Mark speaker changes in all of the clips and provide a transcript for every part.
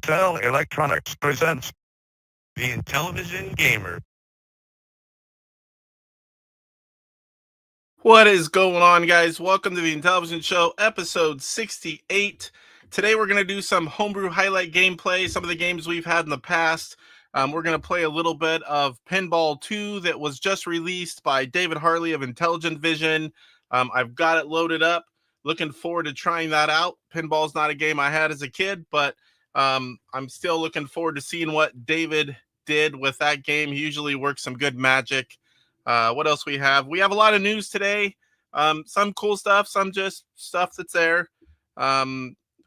Speaker 1: Intel Electronics presents the Intellivision Gamer.
Speaker 2: What is going on, guys? Welcome to the Intellivision Show, episode 68. Today we're going to do some Homebrew Highlight gameplay, some of the games we've had in the past. We're going to play a little bit of Pinball 2 that was just released by David Harley of Intelligentvision. I've got it loaded up. Looking forward to trying that out. Pinball's not a game I had as a kid, but I'm still looking forward to seeing what David did with that game. He usually works some good magic. What else we have? We have a lot of news today. Some cool stuff, some just stuff that's there.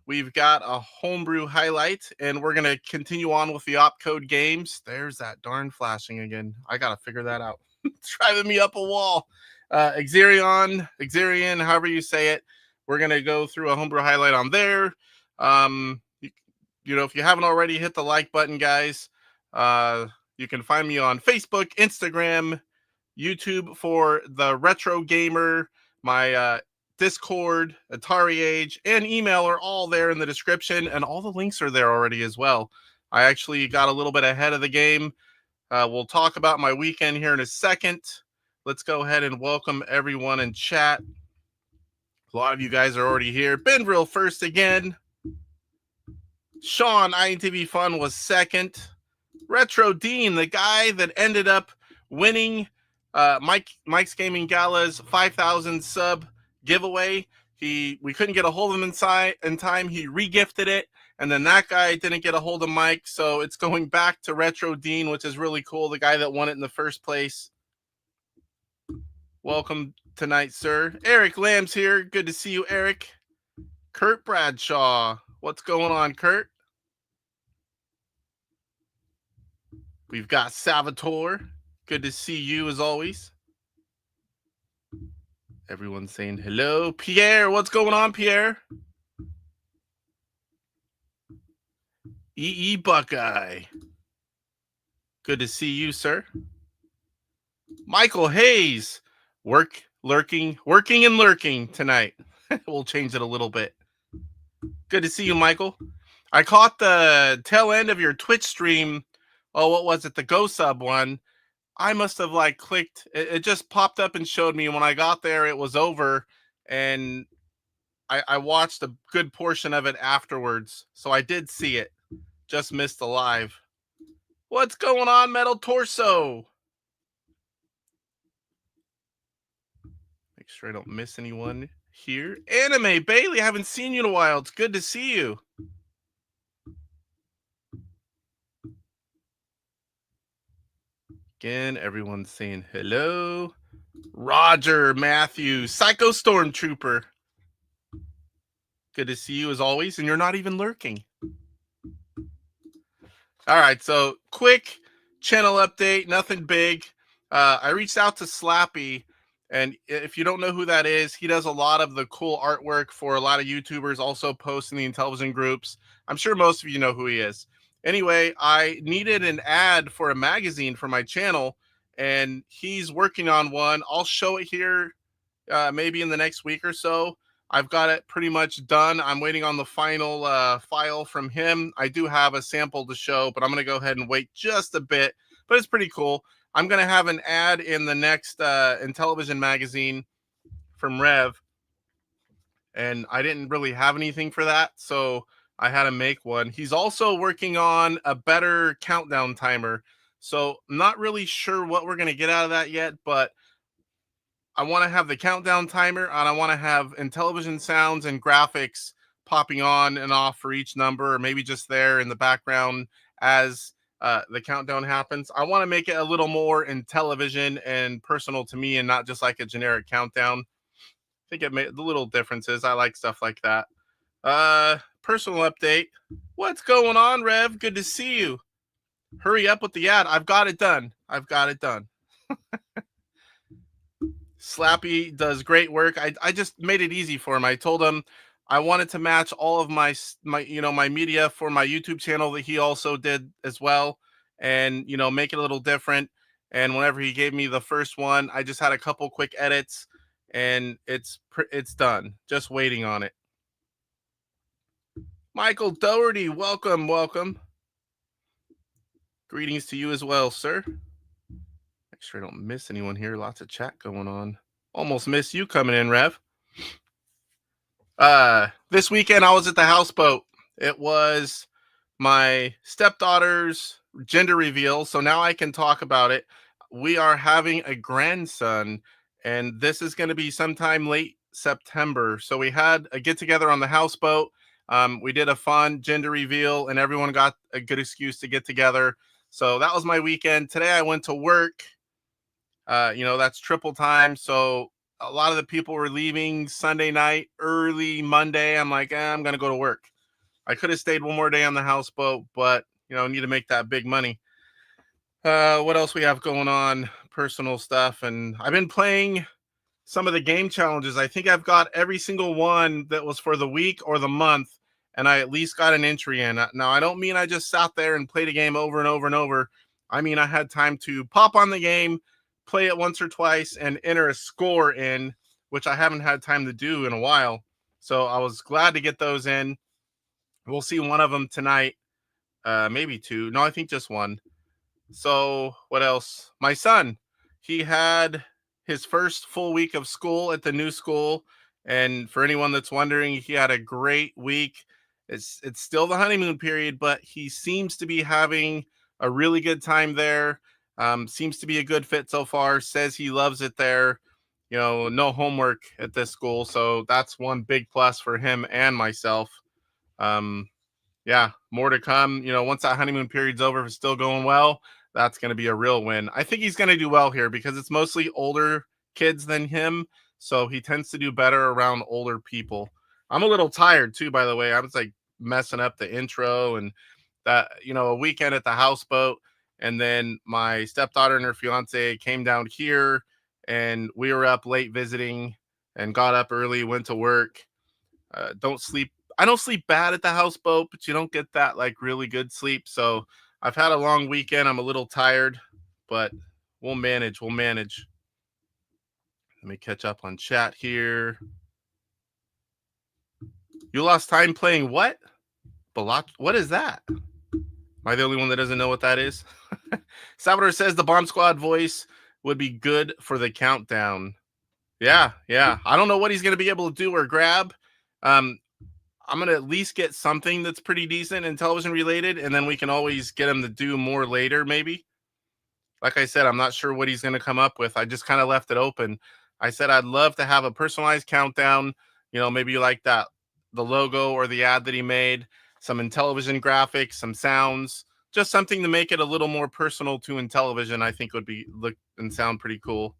Speaker 2: We've got a Homebrew Highlight, and we're going to continue on with the OpCode Games. There's that darn flashing again. I got to figure that out. It's driving me up a wall. Exerion, however you say it. We're going to go through a Homebrew Highlight on there. If you haven't already, hit the like button, guys. You can find me on Facebook, Instagram, YouTube for the Retro Gamer, my Discord, AtariAge, and email are all there in the description, and all the links are there already as well. I actually got a little bit ahead of the game. We'll talk about my weekend here in a second. Let's go ahead and welcome everyone in chat. A lot of you guys are already here. Benville first again. Sean, INTV Fun was second. Retro Dean, the guy that ended up winning Mike's Gaming Gala's 5,000 sub giveaway. We couldn't get a hold of him in time. He regifted it, and then that guy didn't get a hold of Mike, so it's going back to Retro Dean, which is really cool. The guy that won it in the first place. Welcome tonight, sir. Eric Lamb's here. Good to see you, Eric. Kurt Bradshaw. What's going on, Kurt? We've got Salvatore. Good to see you as always. Everyone's saying hello. Pierre, what's going on, Pierre? EE Buckeye. Good to see you, sir. Michael Hayes. Working and lurking tonight. We'll change it a little bit. Good to see you, Michael. I caught the tail end of your Twitch stream. Oh, what was it? The Go Sub one. I must have clicked. It just popped up and showed me. When I got there, it was over, and I watched a good portion of it afterwards. So I did see it. Just missed the live. What's going on, Metal Torso? Make sure I don't miss anyone here. Anime Bailey, I haven't seen you in a while. It's good to see you. Again, everyone's saying hello. Roger, Matthew, Psycho Stormtrooper. Good to see you as always, and you're not even lurking. All right, so quick channel update, nothing big. I reached out to Slappy, and if you don't know who that is, he does a lot of the cool artwork for a lot of YouTubers, also posts in the Intellivision groups. I'm sure most of you know who he is. Anyway, I needed an ad for a magazine for my channel, and he's working on one. I'll show it here maybe in the next week or so. I've got it pretty much done. I'm waiting on the final file from him. I do have a sample to show, but I'm going to go ahead and wait just a bit. But it's pretty cool. I'm going to have an ad in the next Intellivision magazine from Rev, and I didn't really have anything for that, so I had to make one. He's also working on a better countdown timer, so I'm not really sure what we're going to get out of that yet, but I want to have the countdown timer, and I want to have Intellivision sounds and graphics popping on and off for each number, or maybe just there in the background as the countdown happens. I want to make it a little more Intellivision and personal to me, and not just like a generic countdown. I think it made the little differences. I like stuff like that. Personal update. What's going on, Rev? Good to see you. Hurry up with the ad. I've got it done. Slappy does great work. I just made it easy for him. I told him I wanted to match all of my media for my YouTube channel that he also did as well, and make it a little different. And whenever he gave me the first one, I just had a couple quick edits, and it's done. Just waiting on it. Michael Doherty, welcome, welcome. Greetings to you as well, sir. Make sure I don't miss anyone here. Lots of chat going on. Almost missed you coming in, Rev. This weekend I was at the houseboat. It was my stepdaughter's gender reveal, so now I can talk about it. We are having a grandson, and this is going to be sometime late September. So we had a get together on the houseboat. We did a fun gender reveal, and everyone got a good excuse to get together. So that was my weekend. Today I went to work. That's triple time. So a lot of the people were leaving Sunday night, early Monday. I'm like, I'm going to go to work. I could have stayed one more day on the houseboat, but, need to make that big money. What else we have going on? Personal stuff. And I've been playing some of the game challenges. I think I've got every single one that was for the week or the month, and I at least got an entry in. Now, I don't mean I just sat there and played a game over and over and over. I mean, I had time to pop on the game, play it once or twice, and enter a score in, which I haven't had time to do in a while. So I was glad to get those in. We'll see one of them tonight, maybe two. No, I think just one. So what else? My son, he had his first full week of school at the new school. And for anyone that's wondering, he had a great week. It's still the honeymoon period, but he seems to be having a really good time there. Seems to be a good fit so far. Says he loves it there. No homework at this school. So that's one big plus for him and myself. Yeah, more to come. Once that honeymoon period's over, if it's still going well, that's going to be a real win. I think he's going to do well here because it's mostly older kids than him. So he tends to do better around older people. I'm a little tired too, by the way. I was like messing up the intro and that, a weekend at the houseboat. And then my stepdaughter and her fiance came down here and we were up late visiting and got up early, went to work. I don't sleep bad at the houseboat, but you don't get that like really good sleep. So I've had a long weekend. I'm a little tired, but we'll manage. Let me catch up on chat here. You lost time playing what? What is that? Am I the only one that doesn't know what that is? Salvador says the Bomb Squad voice would be good for the countdown. Yeah. I don't know what he's going to be able to do or grab. I'm going to at least get something that's pretty decent and television related, and then we can always get him to do more later, maybe. Like I said, I'm not sure what he's going to come up with. I just kind of left it open. I said I'd love to have a personalized countdown, maybe like that, the logo or the ad that he made, some Intellivision graphics, some sounds, just something to make it a little more personal to Intellivision. I think would look and sound pretty cool.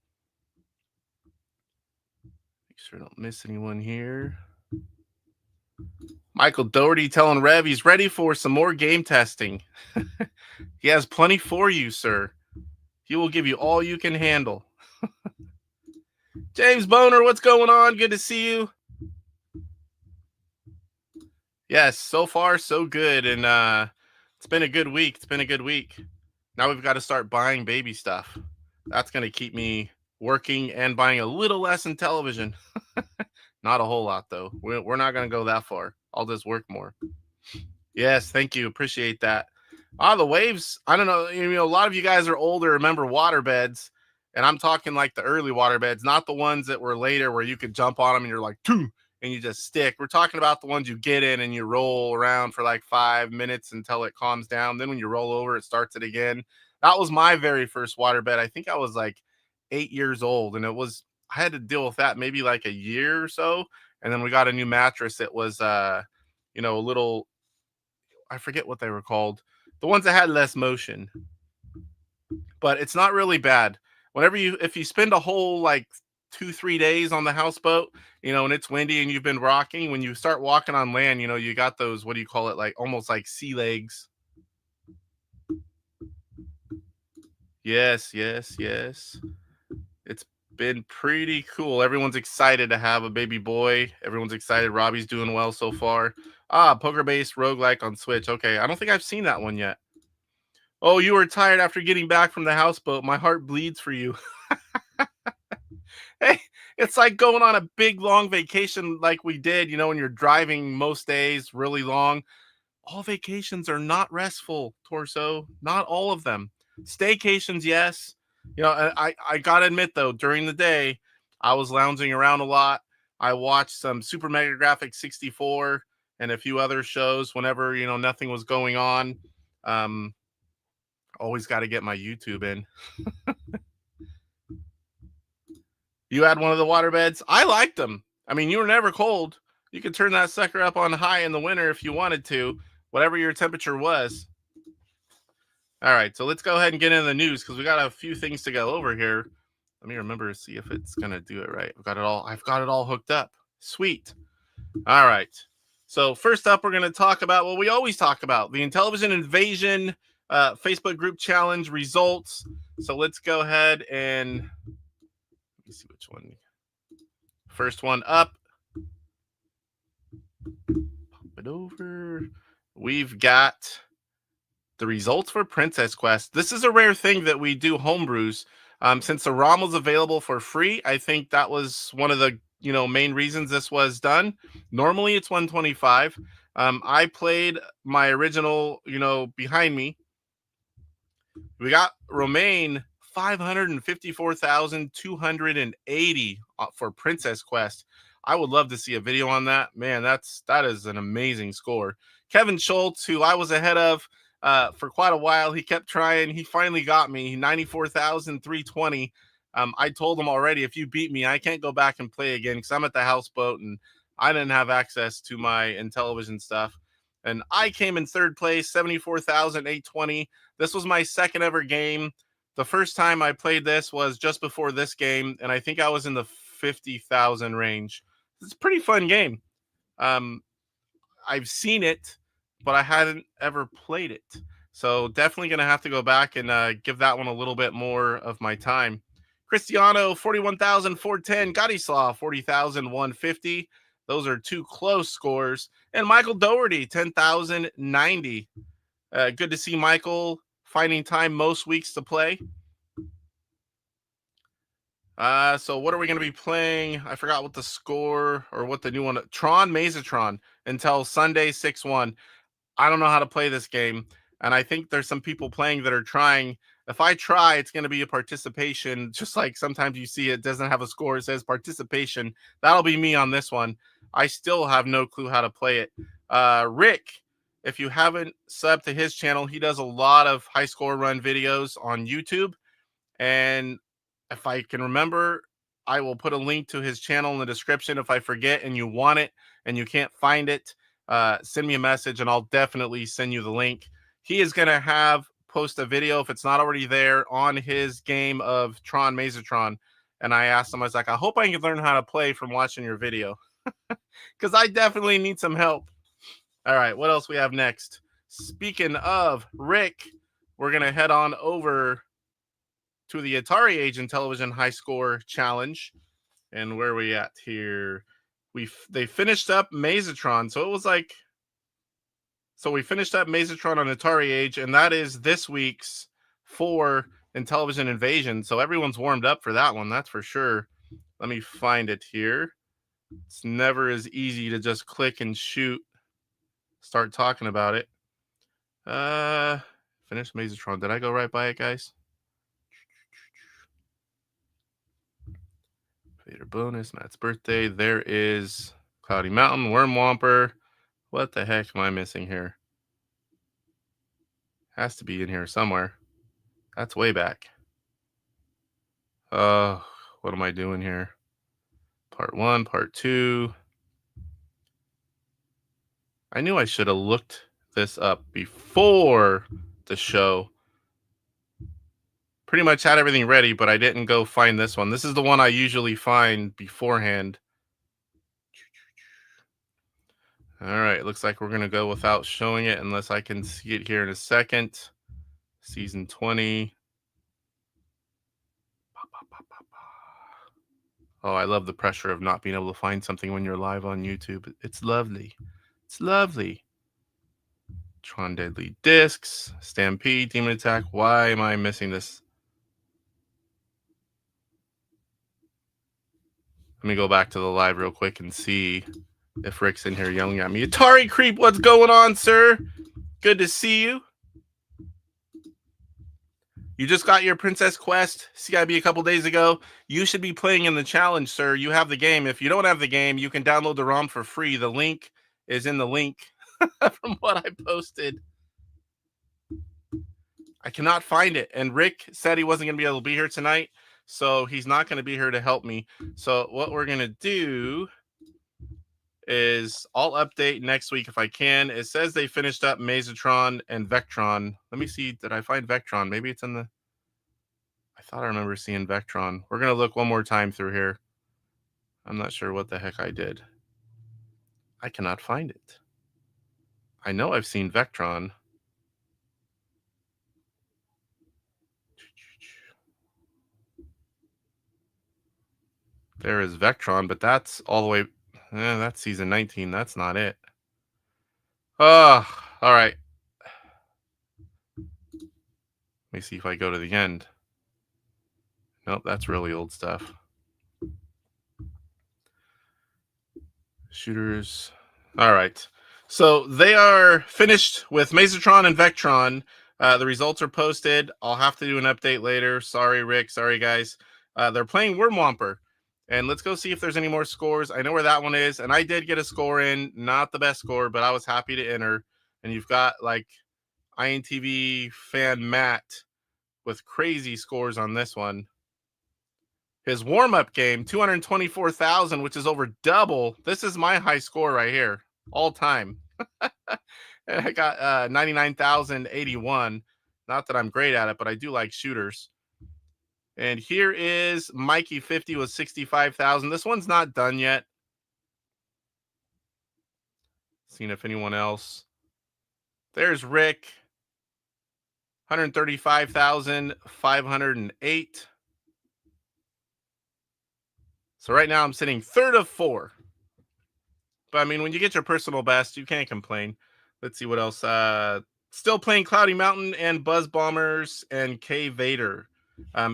Speaker 2: Make sure I don't miss anyone here. Michael Doherty telling Rev he's ready for some more game testing. He has plenty for you, sir. He will give you all you can handle. James Boner, what's going on? Good to see you. Yes, so far so good. And it's been a good week. Now we've got to start buying baby stuff. That's going to keep me working and buying a little less in television. Not a whole lot, though. We're not going to go that far. I'll just work more. Yes, thank you. Appreciate that. The waves, I don't know. A lot of you guys are older, remember waterbeds. And I'm talking like the early waterbeds, not the ones that were later where you could jump on them and you're like, and you just stick. We're talking about the ones you get in and you roll around for like 5 minutes until it calms down. Then when you roll over, it starts it again. That was my very first waterbed. I think I was like 8 years old, and I had to deal with that maybe like a year or so. And then we got a new mattress. It was, a little, I forget what they were called. The ones that had less motion, but it's not really bad. If you spend a whole like 2-3 days on the houseboat, and it's windy and you've been rocking, when you start walking on land, you got those, what do you call it? Like almost like sea legs. Yes. It's been pretty cool. Everyone's excited to have a baby boy. Everyone's excited. Robbie's doing well so far. Poker-based roguelike on Switch. Okay, I don't think I've seen that one yet. Oh, you were tired after getting back from the houseboat. My heart bleeds for you. Hey, It's like going on a big long vacation like we did, you know, when you're driving most days really long. All vacations are not restful, Torso. Not all of them. Staycations, yes. You know, I gotta admit though, during the day, I was lounging around a lot. I watched some Super Mega Graphics 64 and a few other shows whenever, you know, nothing was going on. Um, Always got to get my YouTube in. You had one of the water beds. I liked them. I mean, you were never cold. You could turn that sucker up on high in the winter if you wanted to, whatever your temperature was. All right, so let's go ahead and get into the news because we got a few things to go over here. Let me remember to see if it's gonna do it right. I've got it all hooked up. Sweet. All right. So first up, we're gonna talk about what we always talk about: the Intellivision Invasion Facebook group challenge results. So let's go ahead and let me see which one. First one up. Pop it over. We've got the results for Princess Quest. This is a rare thing that we do homebrews. Since the ROM was available for free, I think that was one of the main reasons this was done. Normally it's 125. I played my original, behind me. We got Romaine 554,280 for Princess Quest. I would love to see a video on that. Man, that is an amazing score. Kevin Schultz, who I was ahead of for quite a while, he kept trying. He finally got me 94,320. I told him already, if you beat me, I can't go back and play again because I'm at the houseboat and I didn't have access to my Intellivision stuff. And I came in third place, 74,820. This was my second ever game. The first time I played this was just before this game, and I think I was in the 50,000 range. It's a pretty fun game. I've seen it, but I hadn't ever played it. So definitely going to have to go back and give that one a little bit more of my time. Cristiano, 41,410. Gadislaw, 40,150. Those are two close scores. And Michael Doherty, 10,090. Good to see Michael finding time most weeks to play. So what are we going to be playing? I forgot what the score or what the new one. Tron Mazatron until Sunday 6-1. I don't know how to play this game, and I think there's some people playing that are trying. If I try, it's going to be a participation, just like sometimes you see it doesn't have a score. It says participation. That'll be me on this one. I still have no clue how to play it. Rick, if you haven't subbed to his channel, he does a lot of high score run videos on YouTube, and if I can remember, I will put a link to his channel in the description. If I forget and you want it and you can't find it, send me a message and I'll definitely send you the link. He is going to post a video, if it's not already there, on his game of Tron Mazatron. And I asked him, I was like, I hope I can learn how to play from watching your video because I definitely need some help. All right, what else we have next? Speaking of Rick, we're going to head on over to the AtariAge Intellivision High Score Challenge. And where are we at here? They finished up Mazatron. So it was like, so we finished up Mazatron on AtariAge, and that is this week's for Intellivision Invasion. So everyone's warmed up for that one, that's for sure. Let me find it here. It's never as easy to just click and shoot, start talking about it. Finish Mazatron. Did I go right by it, guys? Vader bonus, Matt's birthday. There is Cloudy Mountain, Worm Womper. What the heck am I missing here? Has to be in here somewhere. That's way back. Oh, what am I doing here? Part 1, part 2. I knew I should have looked this up before the show. Pretty much had everything ready, but I didn't go find this one. This is the one I usually find beforehand. All right, looks like we're going to go without showing it unless I can see it here in a second. Season 20. Oh, I love the pressure of not being able to find something when you're live on YouTube. It's lovely. It's lovely. Tron Deadly Discs, Stampede, Demon Attack. Why am I missing this? Let me go back to the live real quick and see if Rick's in here yelling at me. Atari Creep, what's going on, sir? Good to see you. You just got your Princess Quest CIB a couple days ago. You should be playing in the challenge, sir. You have the game. If you don't have the game, you can download the ROM for free. The link is in the link from what I posted. I cannot find it. And Rick said he wasn't going to be able to be here tonight, so he's not going to be here to help me. So what we're going to do is I'll update next week if I can. It says they finished up Mazatron and Vectron. Let me see. Did I find Vectron? Maybe it's in the... I thought I remember seeing Vectron. We're going to look one more time through here. I'm not sure what the heck I did. I cannot find it. I know I've seen Vectron. There is Vectron, but that's all the way... that's season 19. That's not it. Oh, all right. Let me see if I go to the end. Nope, that's really old stuff. Shooters. All right. So they are finished with Mazatron and Vectron. The results are posted. I'll have to do an update later. Sorry, Rick. Sorry, guys. They're playing Wormwomper. And let's go see if there's any more scores. I know where that one is. And I did get a score in. Not the best score, but I was happy to enter. And you've got like INTV fan Matt with crazy scores on this one. His warm-up game, 224,000, which is over double. This is my high score right here, all time. And I got 99,081. Not that I'm great at it, but I do like shooters. And here is Mikey 50 with 65,000. This one's not done yet. Seeing if anyone else. There's Rick, 135,508. So right now I'm sitting third of 4. But I mean, when you get your personal best, you can't complain. Let's see what else. Still playing Cloudy Mountain and Buzz Bombers and K Vader.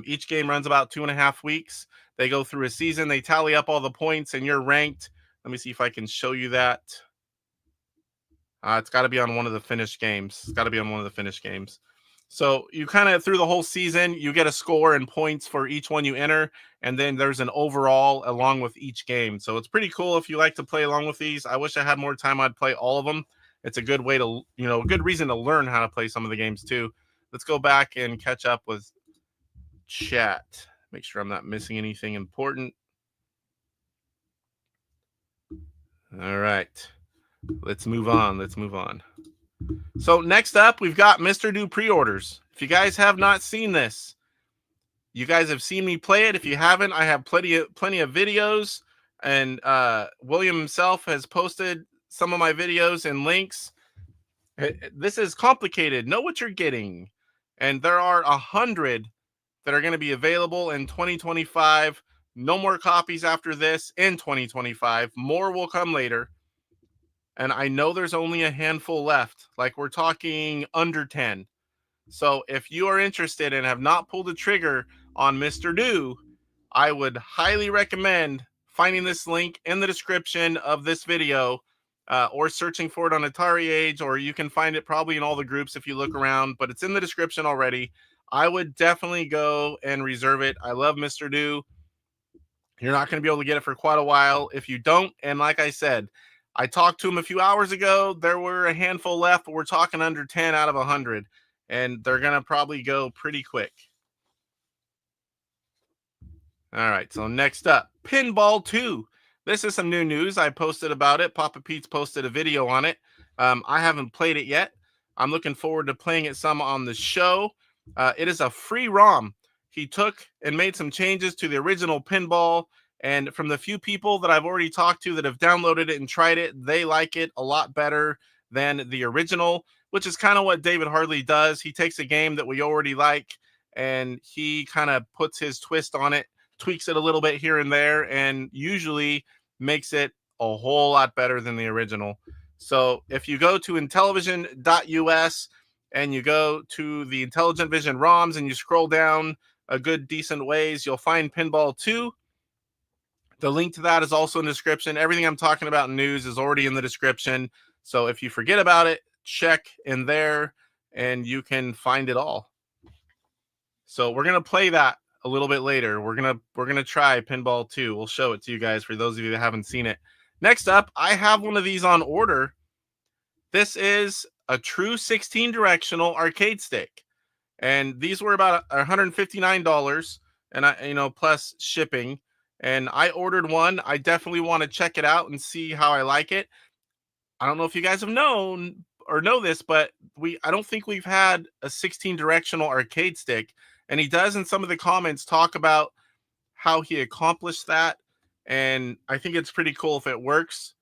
Speaker 2: Each game runs about 2.5 weeks. They go through a season. They tally up all the points, and you're ranked. Let me see if I can show you that. It's got to be on one of the finished games. So you kind of, through the whole season, you get a score and points for each one you enter, and then there's an overall along with each game. So it's pretty cool if you like to play along with these. I wish I had more time. I'd play all of them. It's a good way to, a good reason to learn how to play some of the games too. Let's go back and catch up with chat. Make sure I'm not missing anything important. All right. Let's move on. So next up, we've got Mr. Do Preorders. If you guys have not seen this, you guys have seen me play it. If you haven't, I have plenty of videos, and William himself has posted some of my videos and links. This is complicated. Know what you're getting. And there are 100 that are going to be available in 2025. No more copies after this in 2025. More will come later. And I know there's only a handful left. Like, we're talking under 10. So if you are interested and have not pulled the trigger on Mr. Do, I would highly recommend finding this link in the description of this video, or searching for it on AtariAge, or you can find it probably in all the groups if you look around, but it's in the description already. I would definitely go and reserve it. I love Mr. Do. You're not going to be able to get it for quite a while if you don't. And like I said, I talked to him a few hours ago. There were a handful left, but we're talking under 10 out of 100. And they're going to probably go pretty quick. All right, so next up, Pinball 2. This is some new news. I posted about it. Papa Pete's posted a video on it. I haven't played it yet. I'm looking forward to playing it some on the show. It is a free ROM. He took and made some changes to the original Pinball. And from the few people that I've already talked to that have downloaded it and tried it, they like it a lot better than the original, which is kind of what David Hartley does. He takes a game that we already like and he kind of puts his twist on it, tweaks it a little bit here and there, and usually makes it a whole lot better than the original. So if you go to Intellivision.us and you go to the Intelligentvision ROMs and you scroll down a good decent ways, you'll find Pinball 2. The link to that is also in the description. Everything I'm talking about in news is already in the description. So if you forget about it, check in there and you can find it all. So we're going to play that a little bit later. We're going to try Pinball 2. We'll show it to you guys for those of you that haven't seen it. Next up, I have one of these on order. This is a true 16 directional arcade stick. And these were about $159 and plus shipping. And I ordered one. I definitely want to check it out and see how I like it. I don't know if you guys have known or know this, but I don't think we've had a 16 directional arcade stick. And he does in some of the comments talk about how he accomplished that. And I think it's pretty cool if it works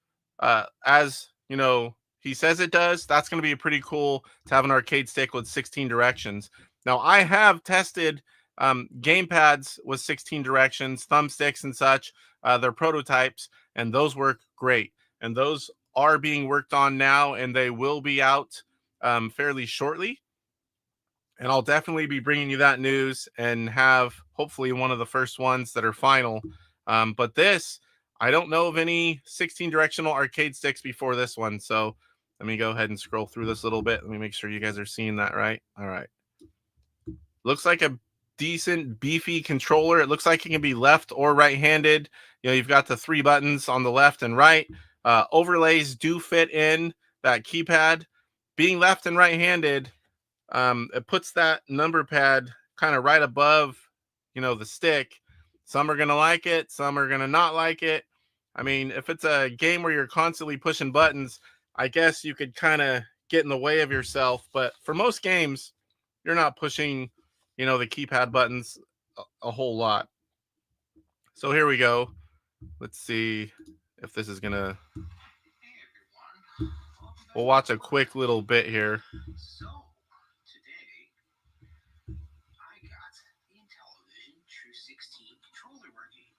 Speaker 2: as, he says it does. That's going to be pretty cool to have an arcade stick with 16 directions. Now, I have tested gamepads with 16 directions, thumbsticks and such. They're prototypes, and those work great. And those are being worked on now, and they will be out fairly shortly. And I'll definitely be bringing you that news and have hopefully one of the first ones that are final. But this, I don't know of any 16 directional arcade sticks before this one. So let me go ahead and scroll through this a little bit. Let me make sure you guys are seeing that right. All right. Looks like a decent beefy controller. It looks like it can be left or right-handed. You've got the 3 buttons on the left and right. Overlays do fit in that keypad. Being left and right-handed, it puts that number pad kind of right above, the stick. Some are going to like it. Some are going to not like it. I mean, if it's a game where you're constantly pushing buttons, I guess you could kind of get in the way of yourself. But for most games, you're not pushing, the keypad buttons a whole lot. So here we go. Let's see if this is going to... We'll watch a quick little bit here.
Speaker 3: So, today, I got the Intellivision True 16 controller working.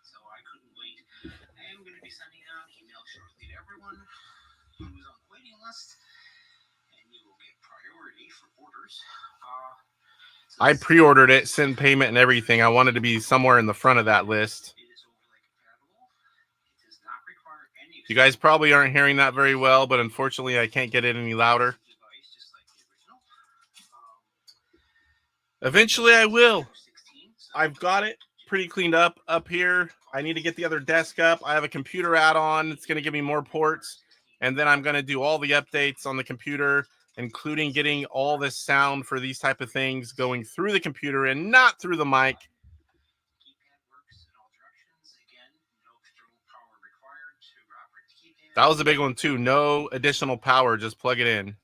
Speaker 3: So I couldn't wait. I am going to be sending out an email shortly to everyone who is on the waiting list. And you will get priority for orders.
Speaker 2: I pre-ordered it, sent payment and everything. I wanted to be somewhere in the front of that list. You guys probably aren't hearing that very well, but unfortunately I can't get it any louder. Eventually I will. I've got it pretty cleaned up here. I need to get the other desk up. I have a computer add-on. It's going to give me more ports. And then I'm going to do all the updates on the computer, including getting all this sound for these type of things going through the computer and not through the mic. That was a big one too. No additional power, just plug it in.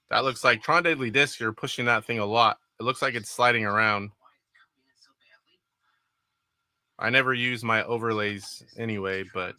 Speaker 2: That looks like Tron Deadly Disc, you're pushing that thing a lot. It looks like it's sliding around. I never use my overlays anyway, but...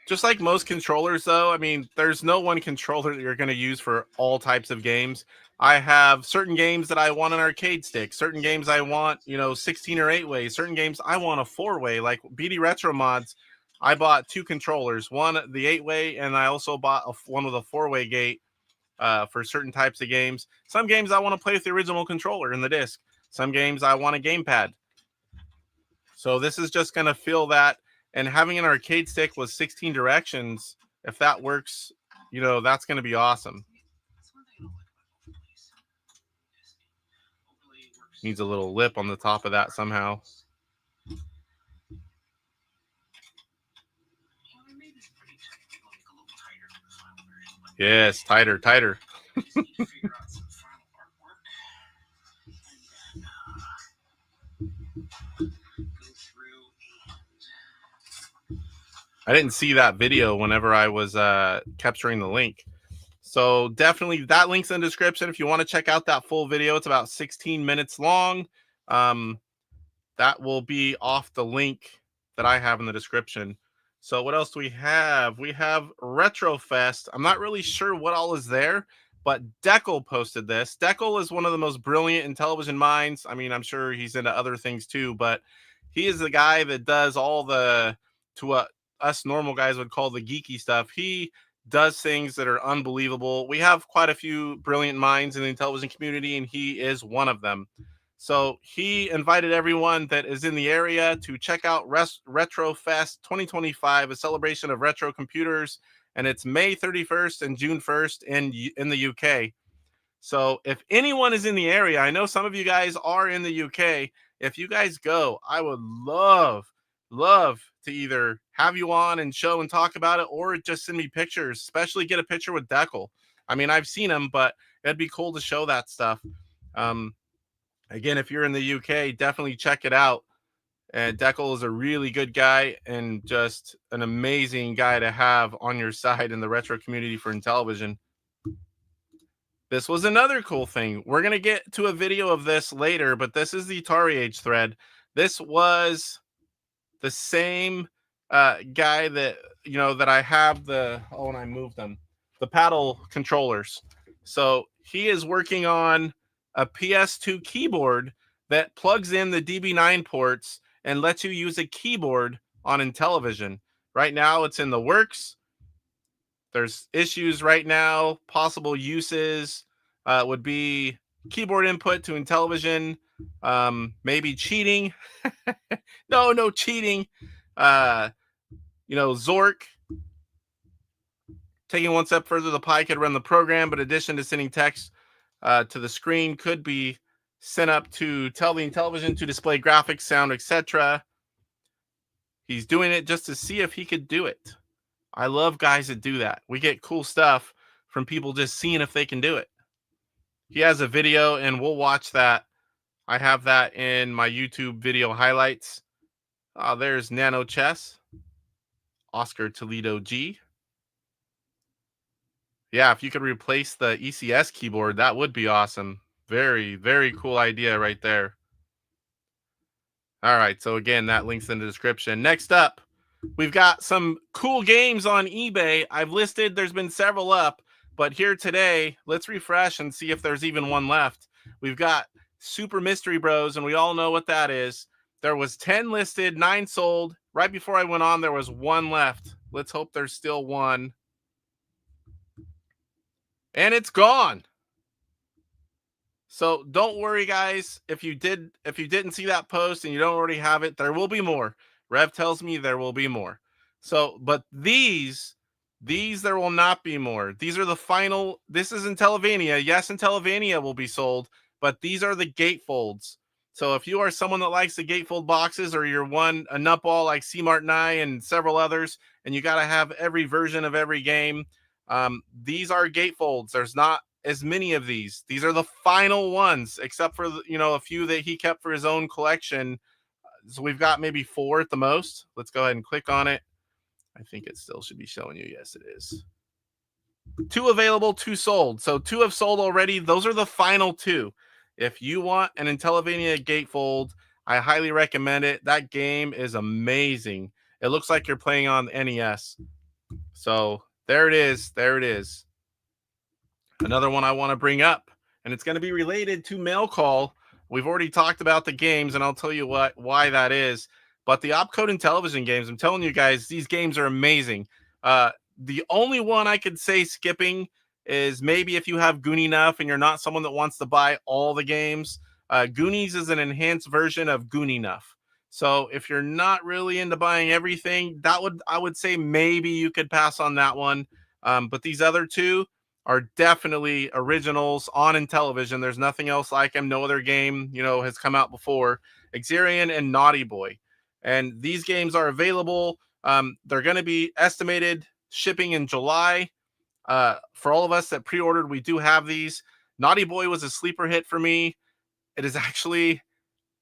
Speaker 2: Just like most controllers, though, I mean, there's no one controller that you're going to use for all types of games. I have certain games that I want an arcade stick. Certain games I want, 16 or 8-way. Certain games I want a 4-way. Like BD Retro Mods, I bought 2 controllers. One, the 8-way, and I also bought one with a 4-way gate for certain types of games. Some games I want to play with the original controller in the disc. Some games I want a gamepad. So this is just going to fill that. And having an arcade stick with 16 directions, if that works, that's going to be awesome. Needs a little lip on the top of that somehow. Yes, tighter. I didn't see that video whenever I was capturing the link. So definitely that link's in the description. If you want to check out that full video, it's about 16 minutes long. That will be off the link that I have in the description. So what else do we have? We have RetroFest. I'm not really sure what all is there, but Decle posted this. Decle is one of the most brilliant Intellivision minds. I mean, I'm sure he's into other things too, but he is the guy that does all the, to what us normal guys would call the geeky stuff. He does things that are unbelievable. We have quite a few brilliant minds in the Intellivision community, and he is one of them. So he invited everyone that is in the area to check out RetroFest 2025, a celebration of retro computers, and it's May 31st and June 1st in the UK. So if anyone is in the area, I know some of you guys are in the UK. If you guys go, I would love to either have you on and show and talk about it, or just send me pictures, especially get a picture with Decle. I mean, I've seen him, but it'd be cool to show that stuff. Again, if you're in the UK, definitely check it out. And Decle is a really good guy and just an amazing guy to have on your side in the retro community for Intellivision. This was another cool thing. We're going to get to a video of this later, but this is the AtariAge thread. This was the same guy that, you know, that I have the, oh, and I moved them, the paddle controllers. So he is working on a PS2 keyboard that plugs in the DB9 ports and lets you use a keyboard on Intellivision. Right now, it's in the works. There's issues right now. Possible uses would be keyboard input to Intellivision, maybe cheating. No cheating. You know, Zork. Taking one step further, the Pi could run the program, but in addition to sending text to the screen, could be sent up to tell the Intellivision to display graphics, sound, etc. He's doing it just to see if he could do it. I love guys that do that. We get cool stuff from people just seeing if they can do it. He has a video, and we'll watch that. I have that in my YouTube video highlights. There's Nano Chess, Oscar Toledo G. Yeah, if you could replace the ECS keyboard, that would be awesome. Very, very cool idea right there. All right, so again, that link's in the description. Next up, we've got some cool games on eBay. I've listed, there's been several up, but here today, let's refresh and see if there's even one left. We've got Super Mystery Bros, and we all know what that is. There was 10 listed, 9 sold. Right before I went on, there was 1 left. Let's hope there's still one. And it's gone. So don't worry, guys. If you didn't see that post and you don't already have it, there will be more. Rev tells me there will be more. So, but these there will not be more. These are the final. This is Intellivision. Yes, Intellivision will be sold, but these are the gatefolds. So if you are someone that likes the gatefold boxes, or you're a nutball like C-Mart and I and several others, and you got to have every version of every game, these are gatefolds. There's not as many of these. These are the final ones, except for, you know, a few that he kept for his own collection. So we've got maybe 4 at the most. Let's go ahead and click on it. I think it still should be showing you. Yes, it is. 2 available, 2 sold. So 2 have sold already. Those are the final 2. If you want an Intellivision gatefold, I highly recommend it. That game is amazing. It looks like you're playing on NES. So there it is. There it is. Another one I want to bring up, and it's going to be related to Mail Call. We've already talked about the games, and I'll tell you why that is. But the OpCode Intellivision games, I'm telling you guys, these games are amazing. The only one I could say skipping is maybe if you have Goon Enough and you're not someone that wants to buy all the games. Goonies is an enhanced version of Goon Enough. So if you're not really into buying everything, I would say maybe you could pass on that one. But these other 2 are definitely originals on Intellivision. There's nothing else like them. No other game, you know, has come out before. Exerion and Naughty Boy. And these games are available. They're going to be estimated shipping in July. For all of us that pre-ordered, we do have these. Naughty Boy was a sleeper hit for me. It is actually,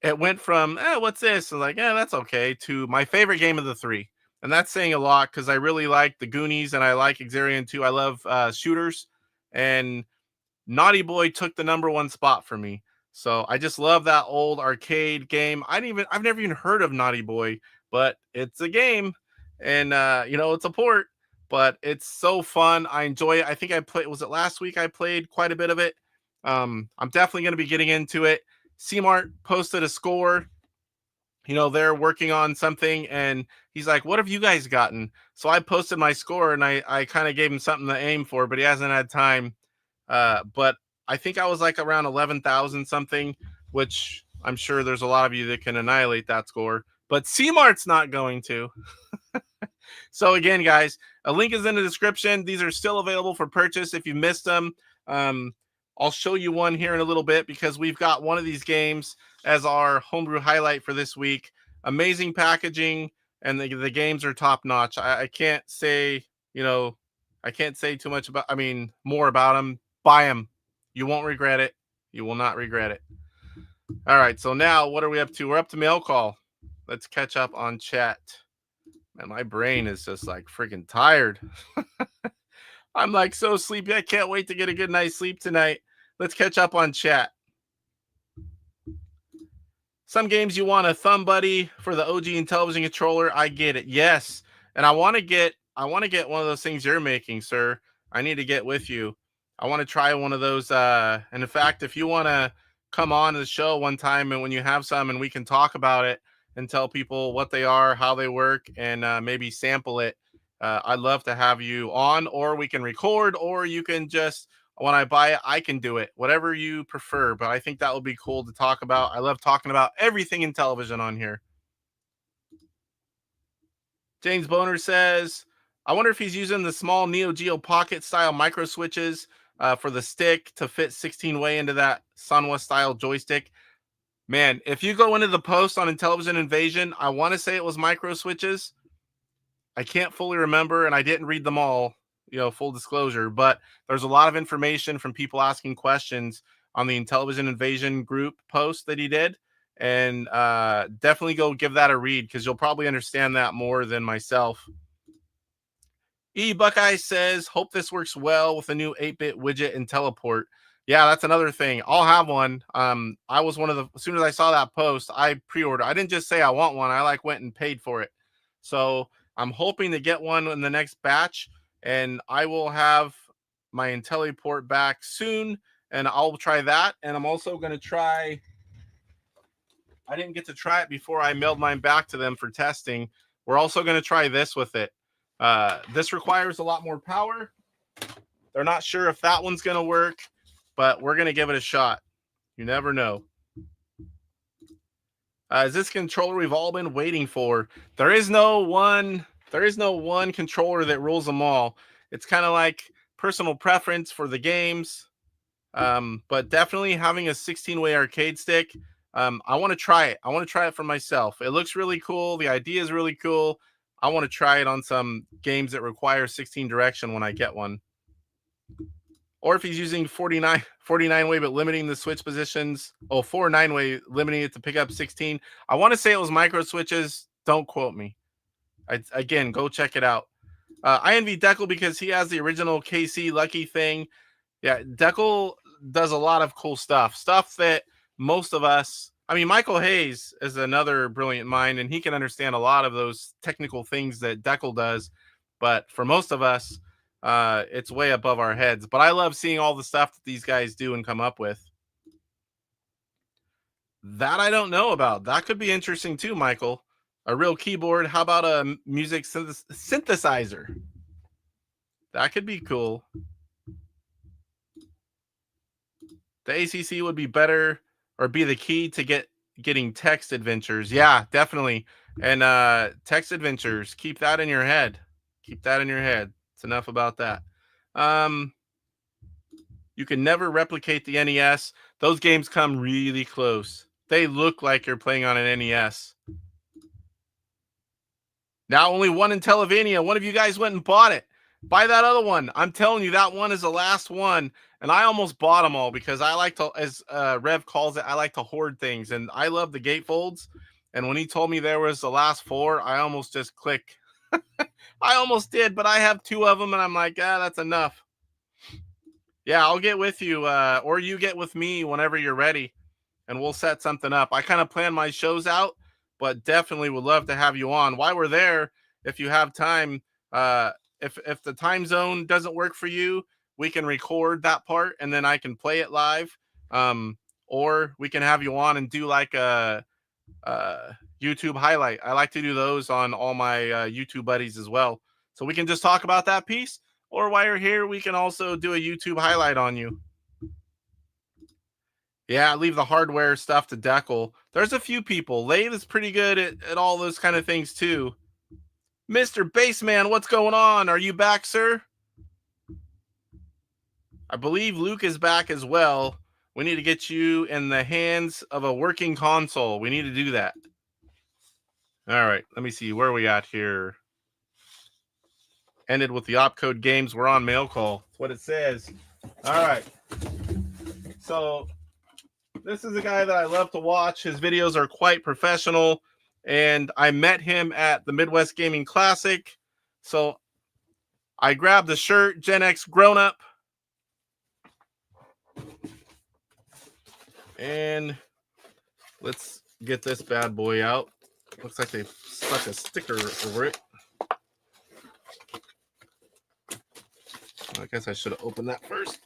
Speaker 2: it went from, what's this? I was like, that's okay, to my favorite game of the 3. And that's saying a lot, because I really like the Goonies and I like Exerion too. I love shooters. And Naughty Boy took the #1 spot for me. So I just love that old arcade game. I've never even heard of Naughty Boy, but it's a game, and you know, it's a port. but it's so fun. I enjoy it. I think I played, was it last week? I played quite a bit of it. I'm definitely going to be getting into it. CMart posted a score. You know, they're working on something, and he's like, what have you guys gotten? So I posted my score, and I kind of gave him something to aim for, but he hasn't had time. But I think I was like around 11,000 something, which I'm sure there's a lot of you that can annihilate that score, but CMart's not going to. So again, guys, a link is in the description. These are still available for purchase if you missed them. I'll show you one here in a little bit because we've got one of these games as our homebrew highlight for this week. Amazing packaging, and the games are top notch. I can't say, I can't say too much about, more about them. Buy them. You won't regret it. You will not regret it. All right, so now what are we up to? We're up to mail call. Let's catch up on chat. Man, my brain is just like freaking tired. I'm like so sleepy. I can't wait to get a good night's sleep tonight. Let's catch up on chat. Some games you want a thumb buddy for the OG Intellivision controller. I get it. Yes. And I want to get one of those things you're making, sir. I need to get with you. I want to try one of those. And in fact, if you want to come on the show one time and when you have some and we can talk about it and tell people what they are, how they work, and maybe sample it. I'd love to have you on, or we can record, or you can just, when I buy it, I can do it, whatever you prefer. But I think that would be cool to talk about. I love talking about everything in television on here. James Boner says, I wonder if he's using the small Neo Geo Pocket style micro switches for the stick to fit 16-way into that Sanwa style joystick. Man, if you go into the post on Intellivision Invasion, I want to say it was micro switches. I can't fully remember, and I didn't read them all, full disclosure, but there's a lot of information from people asking questions on the Intellivision Invasion group post that he did, and definitely go give that a read because you'll probably understand that more than myself. E. Buckeye says, hope this works well with a new 8-bit widget and teleport. Yeah, that's another thing. I'll have one. I was one of the, as soon as I saw that post, I pre-ordered. I didn't just say I want one. I went and paid for it. So I'm hoping to get one in the next batch, and I will have my IntelliPort back soon, and I'll try that. And I'm also going to try, I didn't get to try it before I mailed mine back to them for testing. We're also going to try this with it. This requires a lot more power. They're not sure if that one's going to work, but we're going to give it a shot. You never know. Is this controller we've all been waiting for? There is no one controller that rules them all. It's kind of like personal preference for the games. But definitely having a 16-way arcade stick. I want to try it. I want to try it for myself. It looks really cool. The idea is really cool. I want to try it on some games that require 16 direction when I get one. Or if he's using 49-way, but limiting the switch positions. 49-way, limiting it to pick up 16. I want to say it was micro switches. Don't quote me. Again, go check it out. I envy Decle because he has the original KC Lucky thing. Yeah, Decle does a lot of cool stuff. Stuff that most of us, Michael Hayes is another brilliant mind, and he can understand a lot of those technical things that Decle does. But for most of us, it's way above our heads. But I love seeing all the stuff that these guys do and come up with. That I don't know about. That could be interesting too, Michael. A real keyboard. How about a music synthesizer? That could be cool. The ACC would be better, or be the key to getting text adventures. Yeah, definitely. And text adventures, keep that in your head. Keep that in your head. It's enough about that. You can never replicate the NES. Those games come really close. They look like you're playing on an NES. Now only one Intellivision. One of you guys went and bought it. Buy that other one. I'm telling you, that one is the last one. And I almost bought them all because I like to, as Rev calls it, I like to hoard things. And I love the gatefolds. And when he told me there was the last 4, I almost just clicked. I almost did, but I have 2 of them, and I'm like, that's enough. Yeah, I'll get with you, or you get with me whenever you're ready, and we'll set something up. I kind of plan my shows out, but definitely would love to have you on. While we're there, if you have time, if the time zone doesn't work for you, we can record that part and then I can play it live. Or we can have you on and do like a YouTube highlight. I like to do those on all my YouTube buddies as well. So we can just talk about that piece, or while you're here, we can also do a YouTube highlight on you. Yeah, leave the hardware stuff to Decle. There's a few people. Lathe is pretty good at all those kind of things too. Mr. Bassman, what's going on? Are you back, sir? I believe Luke is back as well. We need to get you in the hands of a working console. We need to do that. All right, let me see. Where are we at here? Ended with the OpCode Games. We're on mail call. That's what it says. All right. So this is a guy that I love to watch. His videos are quite professional. And I met him at the Midwest Gaming Classic. So I grabbed the shirt, Gen X Grown Up. And let's get this bad boy out. Looks like they stuck a sticker over it. I guess I should have opened that first.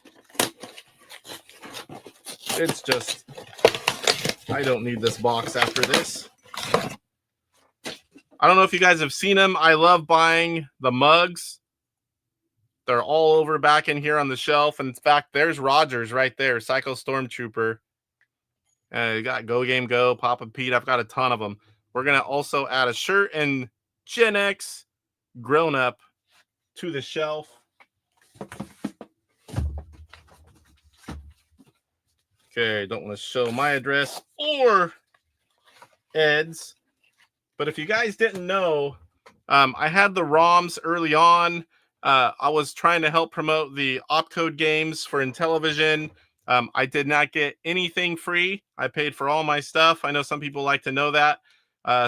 Speaker 2: It's just, I don't need this box after this. I don't know if you guys have seen them. I love buying the mugs. They're all over back in here on the shelf. And in fact, there's Rogers right there, Psycho Stormtrooper. You got Go Game Go, Papa Pete. I've got a ton of them. We're going to also add a shirt and Gen X Grown Up to the shelf. Okay, don't want to show my address or Ed's. But if you guys didn't know, I had the ROMs early on. I was trying to help promote the OpCode Games for Intellivision. I did not get anything free. I paid for all my stuff. I know some people like to know that.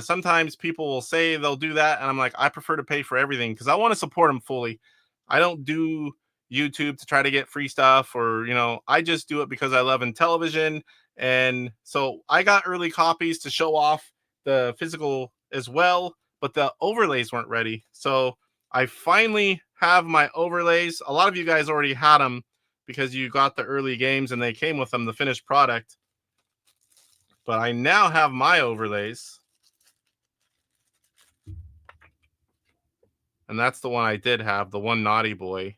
Speaker 2: Sometimes people will say they'll do that, and I'm like, I prefer to pay for everything because I want to support them fully. I don't do YouTube to try to get free stuff, or, you know, I just do it because I love Intellivision. And so I got early copies to show off the physical as well, but the overlays weren't ready. So I finally have my overlays. A lot of you guys already had them because you got the early games and they came with them, the finished product. But I now have my overlays. And that's the one I did have, the one Naughty Boy.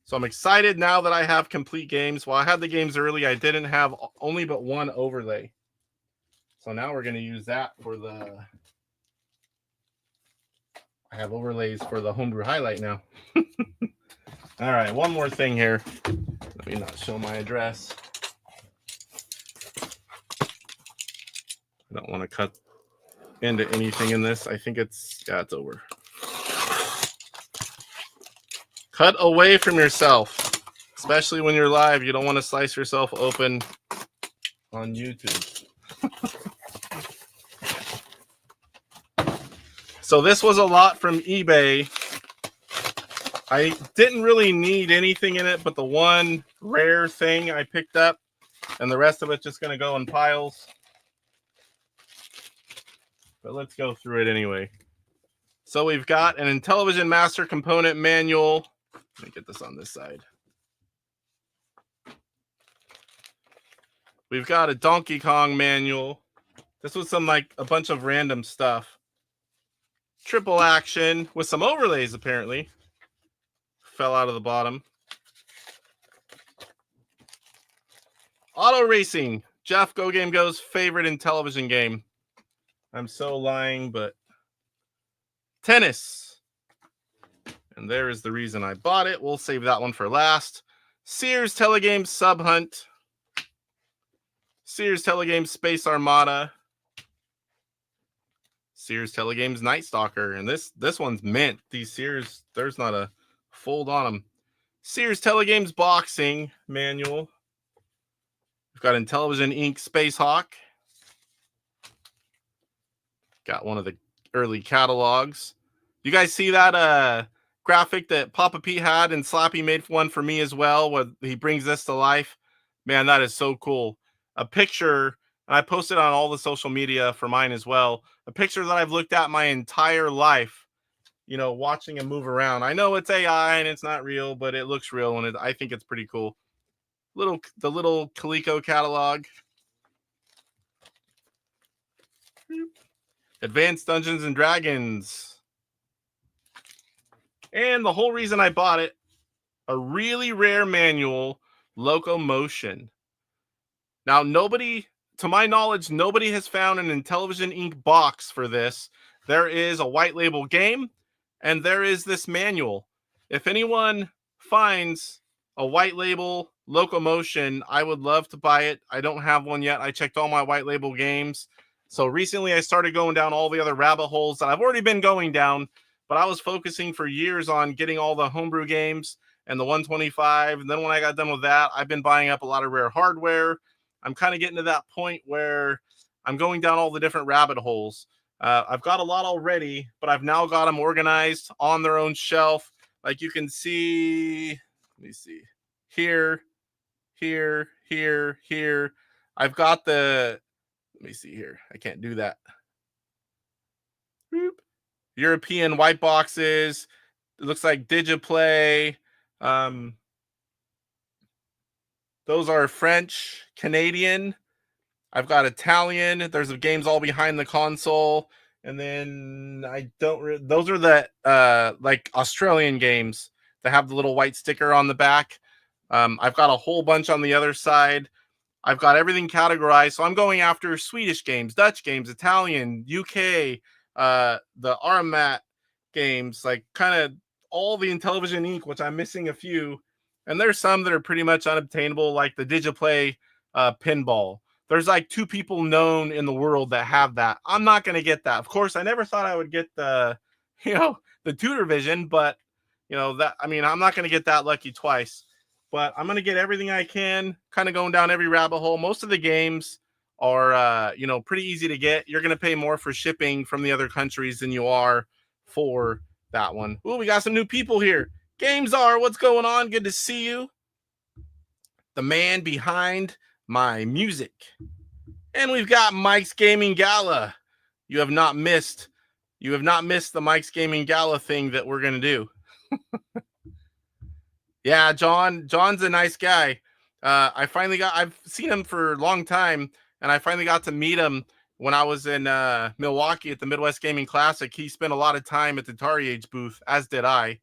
Speaker 2: So I'm excited now that I have complete games. While I had the games early, I didn't have only but one overlay. So now we're going to use that for the... I have overlays for the Homebrew Highlight now. All right, one more thing here. Let me not show my address. I don't want to cut into anything in this. I think it's... Yeah, it's over. Cut away from yourself. Especially when you're live. You don't want to slice yourself open on YouTube. So this was a lot from eBay. I didn't really need anything in it but the one rare thing I picked up, and the rest of it's just going to go in piles. But let's go through it anyway. So we've got an Intellivision Master Component Manual. Let me get this on this side. We've got a Donkey Kong manual. This was some, like, a bunch of random stuff. Triple action with some overlays, apparently. Fell out of the bottom. Auto racing. Jeff Go Game Go's favorite Intellivision game. I'm so lying, but tennis. And there is the reason I bought it. We'll save that one for last. Sears Telegames Sub Hunt. Sears Telegames Space Armada. Sears Telegames Night Stalker. And this one's mint. These Sears, there's not a fold on them. Sears Telegames Boxing Manual. We've got Intellivision Inc. Space Hawk. Got one of the early catalogs. You guys see that graphic that Papa P had, and Slappy made one for me as well, where he brings this to life? Man, that is so cool. A picture, and I posted on all the social media for mine as well, a picture that I've looked at my entire life. you know, watching him move around. I know it's AI and it's not real, but it looks real, and I think it's pretty cool. The little Coleco catalog. Advanced Dungeons and Dragons. And the whole reason I bought it, a really rare manual, Locomotion. Now, to my knowledge, nobody has found an Intellivision Inc. box for this. There is a white label game, and there is this manual. If anyone finds a white label Locomotion, I would love to buy it. I don't have one yet. I checked all my white label games. So recently I started going down all the other rabbit holes that I've already been going down, but I was focusing for years on getting all the Homebrew games and the 125. And then when I got done with that, I've been buying up a lot of rare hardware. I'm kind of getting to that point where I'm going down all the different rabbit holes. I've got a lot already, but I've now got them organized on their own shelf. Like you can see, let me see, here. I've got let me see here. I can't do that. Boop. European white boxes. It looks like Digiplay. Those are French, Canadian. I've got Italian. There's games all behind the console. And then those are the like Australian games that have the little white sticker on the back. I've got a whole bunch on the other side. I've got everything categorized. So I'm going after Swedish games, Dutch games, Italian, UK, the Aramat games, like kind of all the Intellivision Inc., which I'm missing a few. And there's some that are pretty much unobtainable, like the Digiplay Pinball. There's like 2 people known in the world that have that. I'm not going to get that. Of course, I never thought I would get the Tudor Vision, but I'm not going to get that lucky twice. But I'm going to get everything I can, kind of going down every rabbit hole. Most of the games are, pretty easy to get. You're going to pay more for shipping from the other countries than you are for that one. Ooh, we got some new people here. GameZar, what's going on? Good to see you. The man behind my music. And we've got Mike's Gaming Gala. You have not missed the Mike's Gaming Gala thing that we're going to do. Yeah, John's a nice guy. I've seen him for a long time, and I finally got to meet him when I was in Milwaukee at the Midwest Gaming Classic. He spent a lot of time at the AtariAge booth, as did I.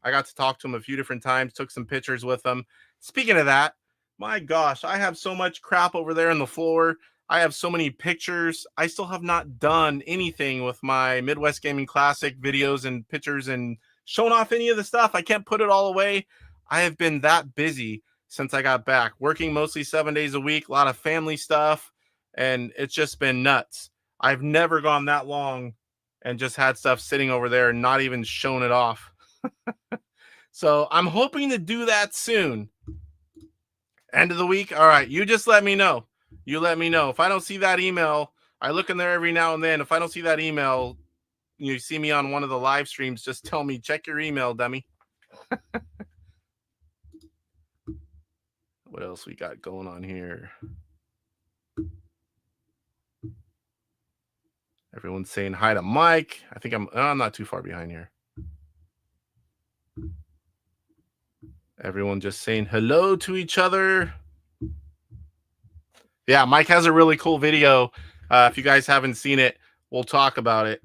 Speaker 2: I got to talk to him a few different times, took some pictures with him. Speaking of that, my gosh, I have so much crap over there on the floor. I have so many pictures. I still have not done anything with my Midwest Gaming Classic videos and pictures and showing off any of the stuff. I can't put it all away. I have been that busy since I got back, working mostly 7 days a week, a lot of family stuff, and it's just been nuts. I've never gone that long and just had stuff sitting over there and not even shown it off. So I'm hoping to do that soon. End of the week. All right. You just let me know. You let me know. If I don't see that email, I look in there every now and then. If I don't see that email, you see me on one of the live streams, just tell me, check your email, dummy. What else we got going on here? Everyone's saying hi to Mike. I think I'm not too far behind here. Everyone just saying hello to each other. Yeah, Mike has a really cool video. If you guys haven't seen it, we'll talk about it.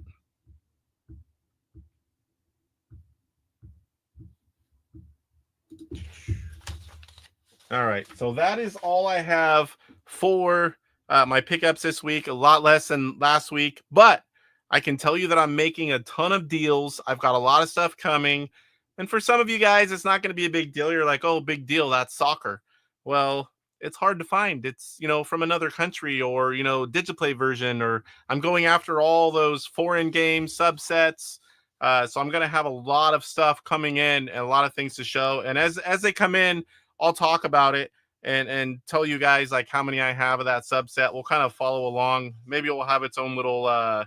Speaker 2: All right, so that is all I have for my pickups this week. A lot less than last week, but I can tell you that I'm making a ton of deals. I've got a lot of stuff coming. And for some of you guys, it's not going to be a big deal. You're like, oh, big deal, that's soccer. Well, it's hard to find. It's, from another country or, Digiplay version, or I'm going after all those foreign game subsets. So I'm going to have a lot of stuff coming in and a lot of things to show. And as they come in, I'll talk about it and tell you guys like how many I have of that subset. We'll kind of follow along. Maybe it will have its own little,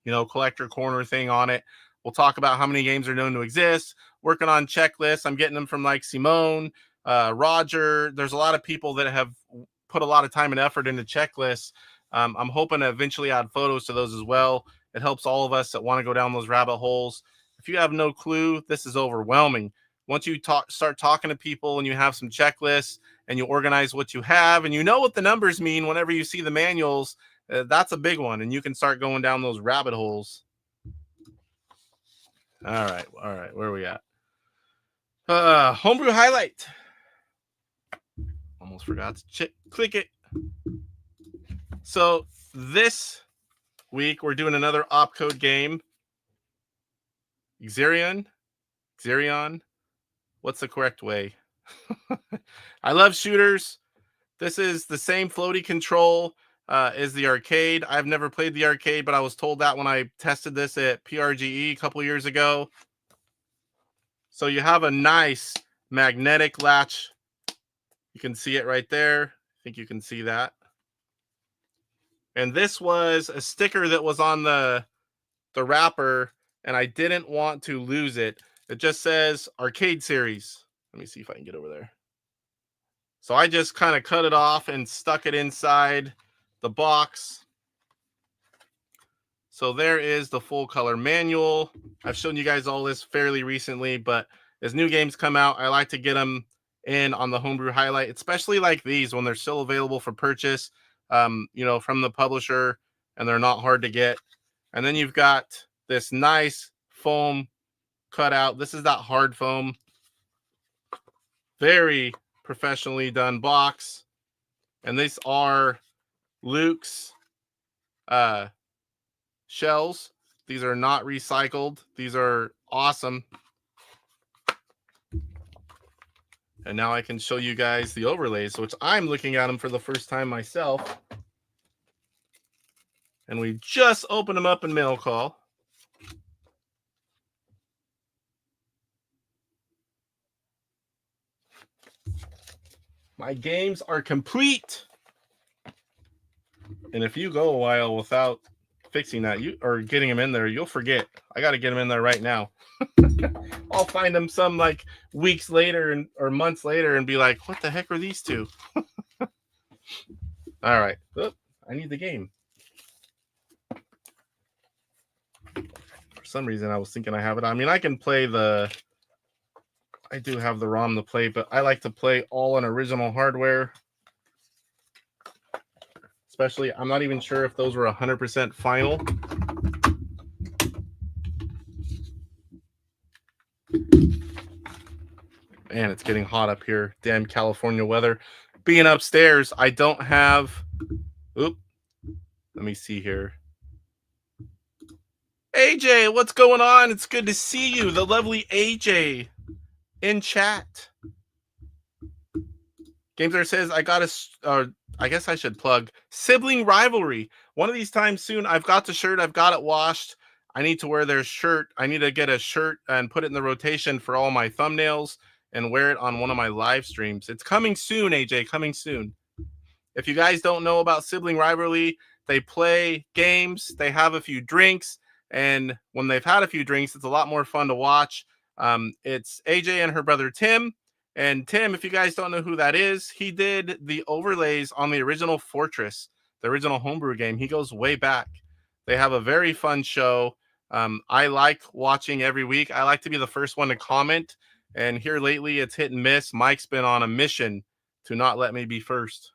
Speaker 2: collector corner thing on it. We'll talk about how many games are known to exist, working on checklists. I'm getting them from like Simone, Roger. There's a lot of people that have put a lot of time and effort into checklists. I'm hoping to eventually add photos to those as well. It helps all of us that want to go down those rabbit holes. If you have no clue, this is overwhelming. Once you start talking to people and you have some checklists and you organize what you have and you know what the numbers mean whenever you see the manuals, that's a big one. And you can start going down those rabbit holes. All right. Where are we at? Homebrew Highlight. Almost forgot to click it. So this week we're doing another OpCode game. Exerion. What's the correct way? I love shooters. This is the same floaty control as the arcade. I've never played the arcade, but I was told that when I tested this at PRGE a couple years ago. So you have a nice magnetic latch. You can see it right there. I think you can see that. And this was a sticker that was on the wrapper, and I didn't want to lose it. It just says Arcade Series. Let me see if I can get over there. So I just kind of cut it off and stuck it inside the box. So there is the full color manual. I've shown you guys all this fairly recently, but as new games come out, I like to get them in on the Homebrew Highlight, especially like these when they're still available for purchase, from the publisher, and they're not hard to get. And then you've got this nice foam cutout. This is that hard foam. Very professionally done box. And these are Luke's shells. These are not recycled. These are awesome. And now I can show you guys the overlays, which I'm looking at them for the first time myself. And we just opened them up in mail call. My games are complete. And if you go a while without fixing that, or getting them in there, you'll forget. I got to get them in there right now. I'll find them some like weeks later or months later and be like, what the heck are these two? All right. Oop, I need the game. For some reason, I was thinking I have it. I mean, I can play I do have the ROM to play, but I like to play all on original hardware. Especially, I'm not even sure if those were 100% final. Man, it's getting hot up here. Damn California weather. Being upstairs, I don't have... Oop. Let me see here. AJ, what's going on? It's good to see you. The lovely AJ in chat. Gameser says, I guess I should plug Sibling Rivalry. One of these times soon, I've got the shirt. I've got it washed. I need to wear their shirt. I need to get a shirt and put it in the rotation for all my thumbnails and wear it on one of my live streams. It's coming soon, AJ, coming soon. If you guys don't know about Sibling Rivalry, they play games, they have a few drinks, and when they've had a few drinks, it's a lot more fun to watch. It's AJ and her brother Tim. And Tim, if you guys don't know who that is, he did the overlays on the original Fortress, the original Homebrew game. He goes way back. They have a very fun show. I like watching every week. I like to be the first one to comment. And here lately, it's hit and miss. Mike's been on a mission to not let me be first.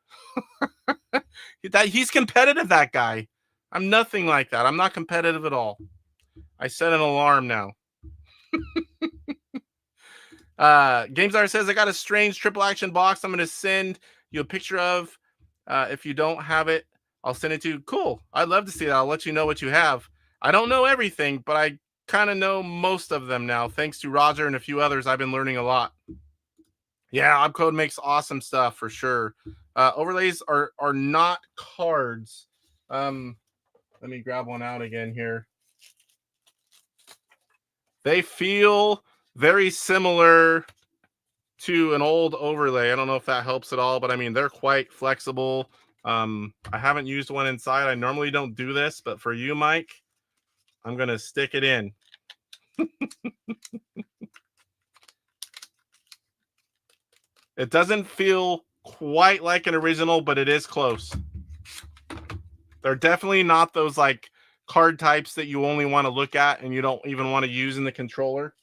Speaker 2: He's competitive, that guy. I'm nothing like that. I'm not competitive at all. I set an alarm now. GamesR says, I got a strange triple action box I'm going to send you a picture of. If you don't have it, I'll send it to you. Cool. I'd love to see that. I'll let you know what you have. I don't know everything, but I kind of know most of them now. Thanks to Roger and a few others, I've been learning a lot. Yeah, OpCode makes awesome stuff for sure. Overlays are not cards. Let me grab one out again here. They feel very similar to an old overlay. I don't know if that helps at all, but I mean, they're quite flexible. I haven't used one inside. I normally don't do this, but for you, Mike, I'm going to stick it in. It doesn't feel quite like an original, but it is close. They're definitely not those like card types that you only want to look at and you don't even want to use in the controller.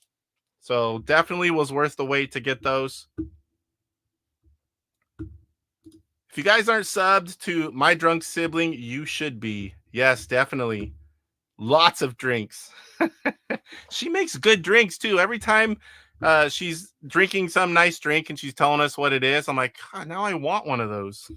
Speaker 2: So definitely was worth the wait to get those. If you guys aren't subbed to My Drunk Sibling, you should be. Yes, definitely. Lots of drinks. She makes good drinks too. Every time she's drinking some nice drink and she's telling us what it is, I'm like, God, now I want one of those.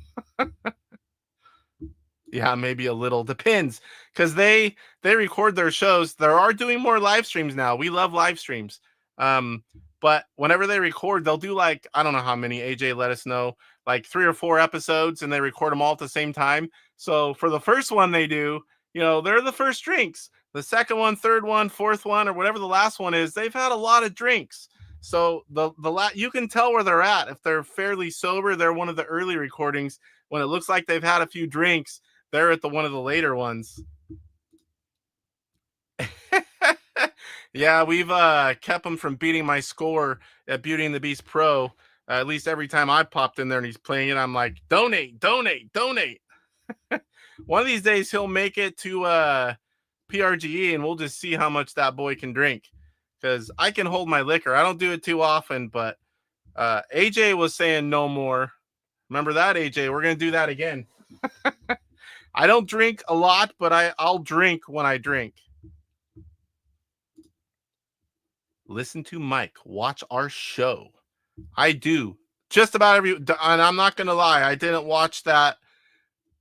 Speaker 2: Yeah, maybe a little. Depends, because they record their shows. They are doing more live streams now. We love live streams. But whenever they record, they'll do like, I don't know how many, AJ let us know, like 3 or 4 episodes, and they record them all at the same time. So for the first one they do, you know, they're the first drinks. The second one, third one, fourth one, or whatever the last one is, they've had a lot of drinks. So you can tell where they're at. If they're fairly sober, they're one of the early recordings. When it looks like they've had a few drinks, they're at one of the later ones. Yeah, we've kept him from beating my score at Beauty and the Beast Pro. At least every time I popped in there and he's playing it, I'm like, donate, donate, donate. One of these days he'll make it to PRGE and we'll just see how much that boy can drink. Because I can hold my liquor. I don't do it too often, but AJ was saying no more. Remember that, AJ? We're going to do that again. I don't drink a lot, but I'll drink when I drink. Listen to Mike. Watch our show. I do. Just about every... And I'm not going to lie. I didn't watch that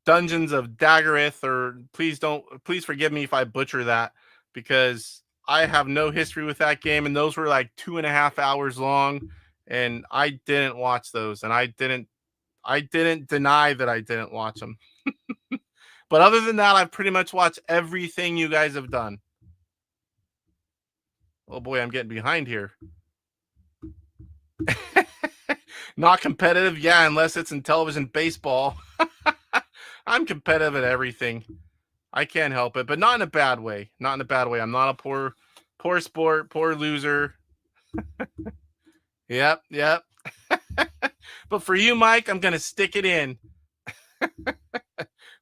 Speaker 2: Dungeons of Daggerith, or please forgive me if I butcher that, because I have no history with that game, and those were like 2.5 hours long, and I didn't watch those, and I didn't deny that I didn't watch them. But other than that, I've pretty much watched everything you guys have done. Oh boy, I'm getting behind here. Not competitive? Yeah, unless it's Intellivision baseball. I'm competitive at everything. I can't help it, but not in a bad way. Not in a bad way. I'm not a poor sport, poor loser. Yep. But for you, Mike, I'm going to stick it in.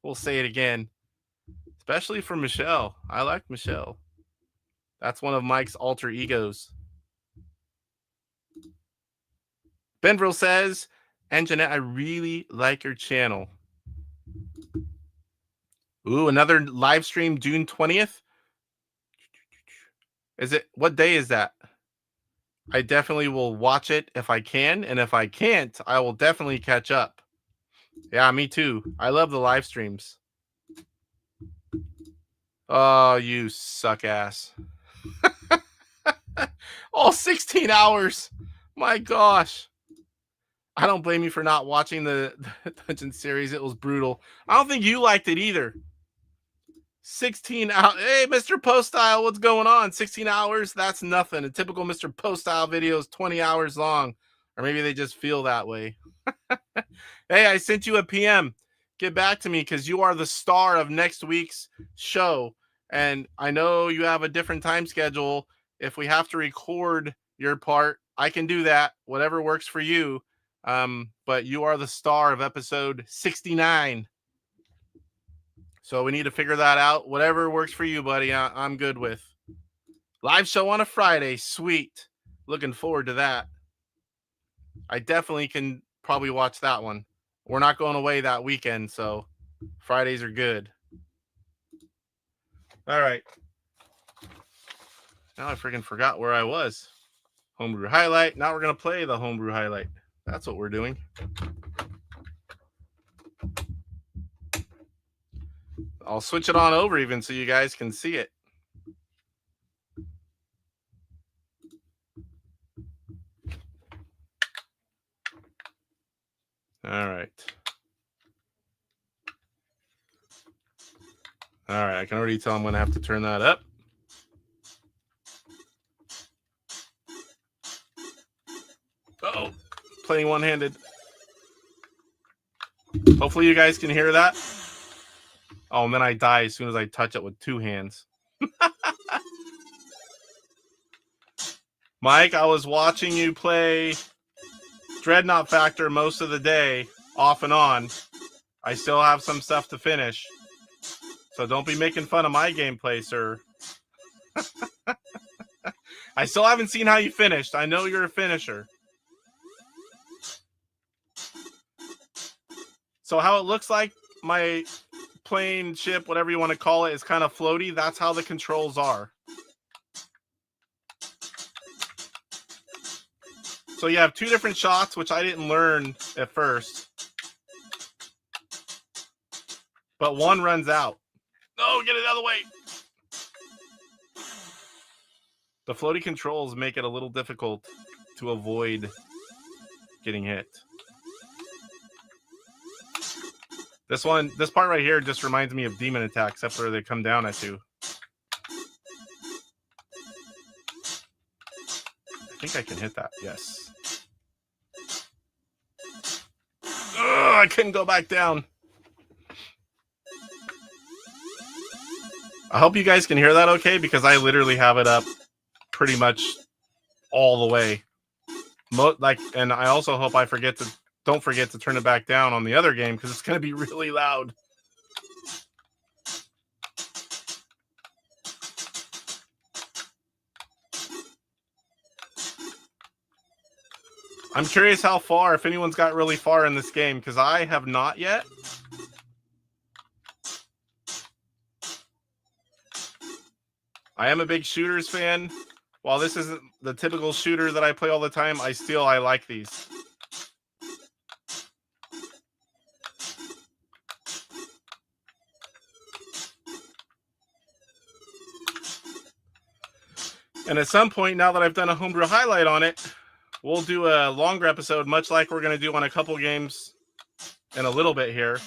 Speaker 2: We'll say it again. Especially for Michelle. I like Michelle. That's one of Mike's alter egos. Benvril says, and Jeanette, I really like your channel. Ooh, another live stream June 20th. What day is that? I definitely will watch it if I can, and if I can't, I will definitely catch up. Yeah, me too. I love the live streams. Oh, you suck ass. All 16 hours. My gosh. I don't blame you for not watching the Dungeon series. It was brutal. I don't think you liked it either. 16 hours. Hey, Mr. Poststyle, what's going on? 16 hours? That's nothing. A typical Mr. Poststyle video is 20 hours long. Or maybe they just feel that way. Hey, I sent you a PM. Get back to me, because you are the star of next week's show. And I know you have a different time schedule. If we have to record your part, I can do that. Whatever works for you. But you are the star of episode 69. So we need to figure that out. Whatever works for you, buddy, I'm good with. Live show on a Friday. Sweet. Looking forward to that. I definitely can probably watch that one. We're not going away that weekend, so Fridays are good. All right. Now I freaking forgot where I was. Homebrew Highlight. Now we're going to play the Homebrew Highlight. That's what we're doing. I'll switch it on over even so you guys can see it. All right. All right, I can already tell I'm going to have to turn that up. Uh-oh, playing one-handed. Hopefully you guys can hear that. Oh, and then I die as soon as I touch it with 2 hands. Mike, I was watching you play Dreadnought Factor most of the day, off and on. I still have some stuff to finish. So don't be making fun of my gameplay, sir. I still haven't seen how you finished. I know you're a finisher. So how it looks like, my plane, ship, whatever you want to call it, is kind of floaty. That's how the controls are. So you have 2 different shots, which I didn't learn at first. But one runs out. No, get it out of the way. The floaty controls make it a little difficult to avoid getting hit. This part right here just reminds me of Demon Attack, except for they come down at you. I think I can hit that. Yes. Ugh, I couldn't go back down. I hope you guys can hear that okay, because I literally have it up pretty much all the way. And I also hope don't forget to turn it back down on the other game, because it's going to be really loud. I'm curious how far, if anyone's got really far in this game, because I have not yet. I am a big shooters fan. While this isn't the typical shooter that I play all the time, I like these. And at some point, now that I've done a Homebrew Highlight on it, we'll do a longer episode, much like we're going to do on a couple games in a little bit here.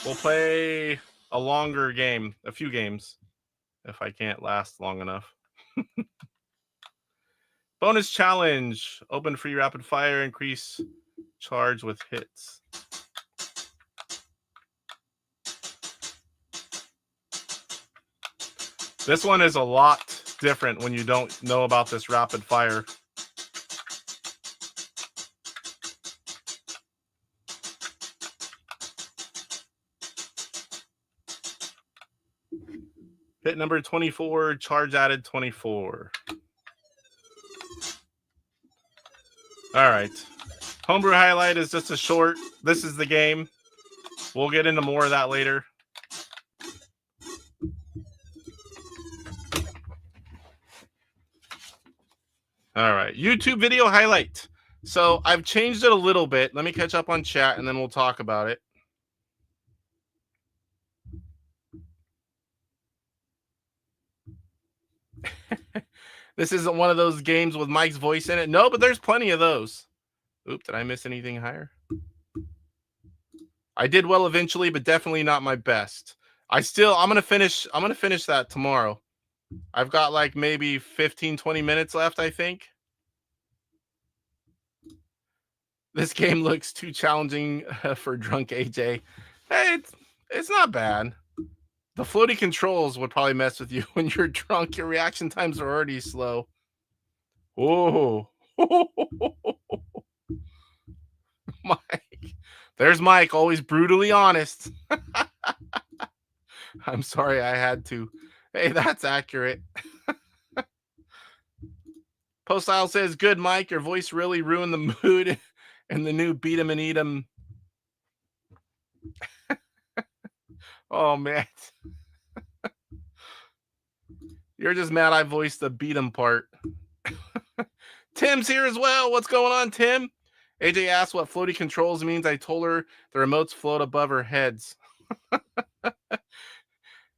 Speaker 2: We'll play a longer game, a few games, if I can't last long enough. Bonus challenge. Open free rapid fire. Increase charge with hits. This one is a lot different when you don't know about this rapid fire. Hit number 24, charge added 24. All right. Homebrew Highlight is just a short. This is the game. We'll get into more of that later. All right. YouTube video highlight. So I've changed it a little bit. Let me catch up on chat and then we'll talk about it. This isn't one of those games with Mike's voice in it. No, but there's plenty of those. Oop, did I miss anything higher? I did well eventually, but definitely not my best. I'm gonna finish that tomorrow. I've got like maybe 15-20 minutes left, I think. This game looks too challenging for drunk AJ. Hey, it's not bad. The floaty controls would probably mess with you when you're drunk. Your reaction times are already slow. Oh. Mike. There's Mike, always brutally honest. I'm sorry I had to. Hey, that's accurate. Postile says, good, Mike. Your voice really ruined the mood in the new Beat 'em and Eat 'em. Oh, man. You're just mad I voiced the beat 'em part. Tim's here as well. What's going on, Tim? AJ asked what floaty controls means. I told her the remotes float above her heads.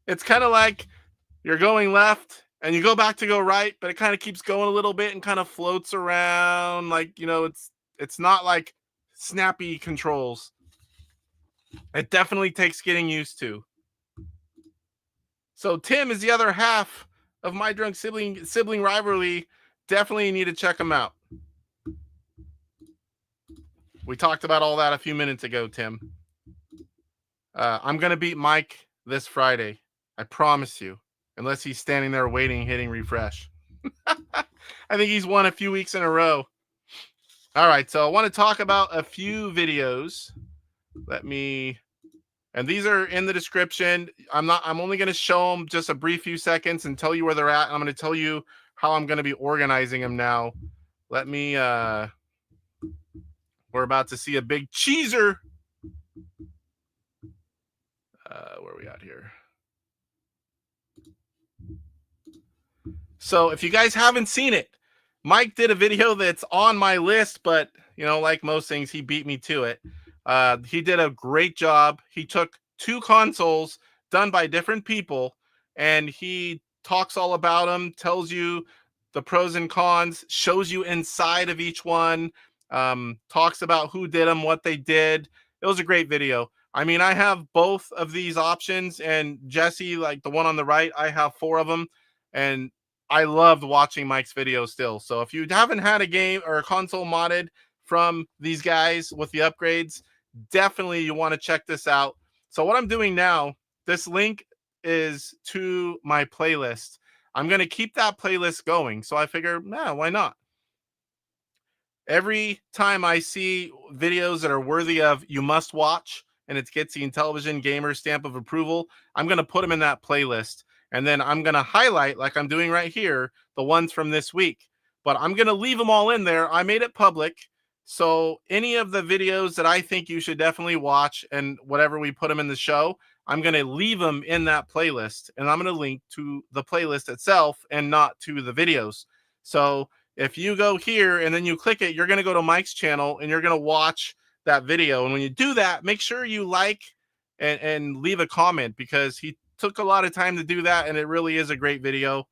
Speaker 2: It's kind of like you're going left and you go back to go right, but it kind of keeps going a little bit and kind of floats around. Like, you know, it's not like snappy controls. It definitely takes getting used to. So Tim is the other half of my drunk sibling rivalry. Definitely need to check him out. We talked about all that a few minutes ago, Tim. I'm going to beat Mike this Friday. I promise you. Unless he's standing there waiting, hitting refresh. I think he's won a few weeks in a row. All right, so I want to talk about a few videos. Let me And these are in the description. I'm only going to show them just a brief few seconds and tell you where they're at. And I'm going to tell you how I'm going to be organizing them now. Let me, we're about to see a big cheeser. Where are we at here? So if you guys haven't seen it, Mike did a video that's on my list, but you know, like most things, he beat me to it. He did a great job. He took 2 consoles done by different people, and he talks all about them, tells you the pros and cons, shows you inside of each one, talks about who did them, what they did. It was a great video. I mean, I have both of these options, and Jesse, like the one on the right, I have 4 of them, and I loved watching Mike's video still. So if you haven't had a game or a console modded from these guys with the upgrades, definitely you want to check this out. So what I'm doing now, this link is to my playlist. I'm going to keep that playlist going. So I figure, nah, why not? Every time I see videos that are worthy of you must watch, and it gets the Intellivision Gamer stamp of approval, I'm going to put them in that playlist. And then I'm going to highlight, like I'm doing right here, the ones from this week. But I'm going to leave them all in there. I made it public. So any of the videos that I think you should definitely watch, and whatever we put them in the show, I'm going to leave them in that playlist. And I'm going to link to the playlist itself and not to the videos. So if you go here and then you click it, you're going to go to Mike's channel and you're going to watch that video. And when you do that, make sure you like and leave a comment, because he took a lot of time to do that, and it really is a great video.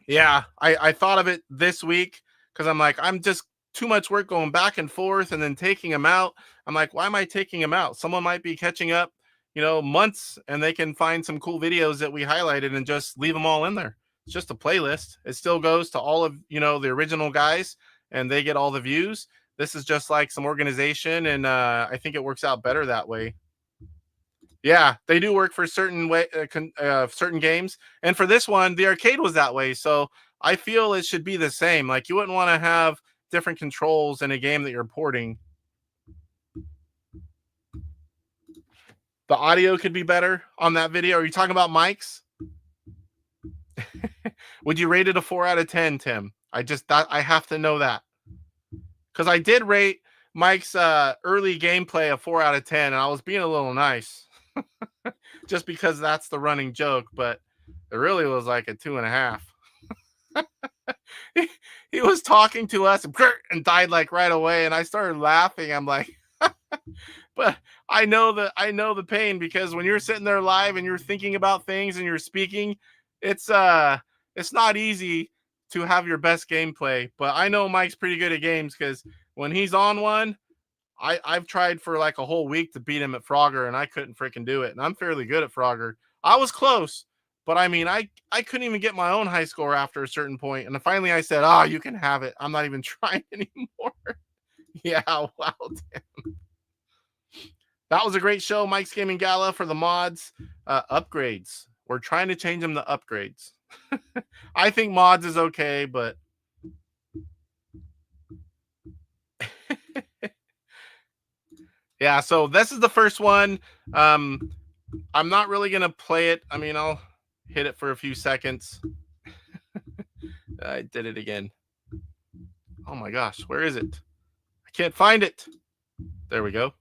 Speaker 2: Yeah, I thought of it this week because I'm like, I'm just too much work going back and forth and then taking them out. I'm like, why am I taking them out? Someone might be catching up, you know, months, and they can find some cool videos that we highlighted and just leave them all in there. It's just a playlist. It still goes to all of, you know, the original guys, and they get all the views. This is just like some organization, and I think it works out better that way. Yeah, they do work for certain certain games, and for this one, the arcade was that way. So I feel it should be the same. Like, you wouldn't want to have different controls in a game that you're porting. The audio could be better on that video. Are you talking about mics? Would you rate it a 4 out of 10, Tim? I have to know that, because I did rate Mike's early gameplay a 4 out of 10, and I was being a little nice. Just because that's the running joke, but it really was like a 2.5. He was talking to us and died like right away, and I started laughing. I'm like, but I know the pain, because when you're sitting there live and you're thinking about things and you're speaking, it's not easy to have your best gameplay. But I know Mike's pretty good at games, because when he's on one, I've tried for like a whole week to beat him at Frogger, and I couldn't freaking do it. And I'm fairly good at Frogger. I was close, but I mean, I couldn't even get my own high score after a certain point. And then finally I said, oh, you can have it. I'm not even trying anymore. Yeah, wow, damn. That was a great show, Mike's Gaming Gala, for the mods. Upgrades. We're trying to change them to upgrades. I think mods is okay, but yeah, so this is the first one. I'm not really going to play it. I mean, I'll hit it for a few seconds. I did it again. Oh my gosh, where is it? I can't find it. There we go.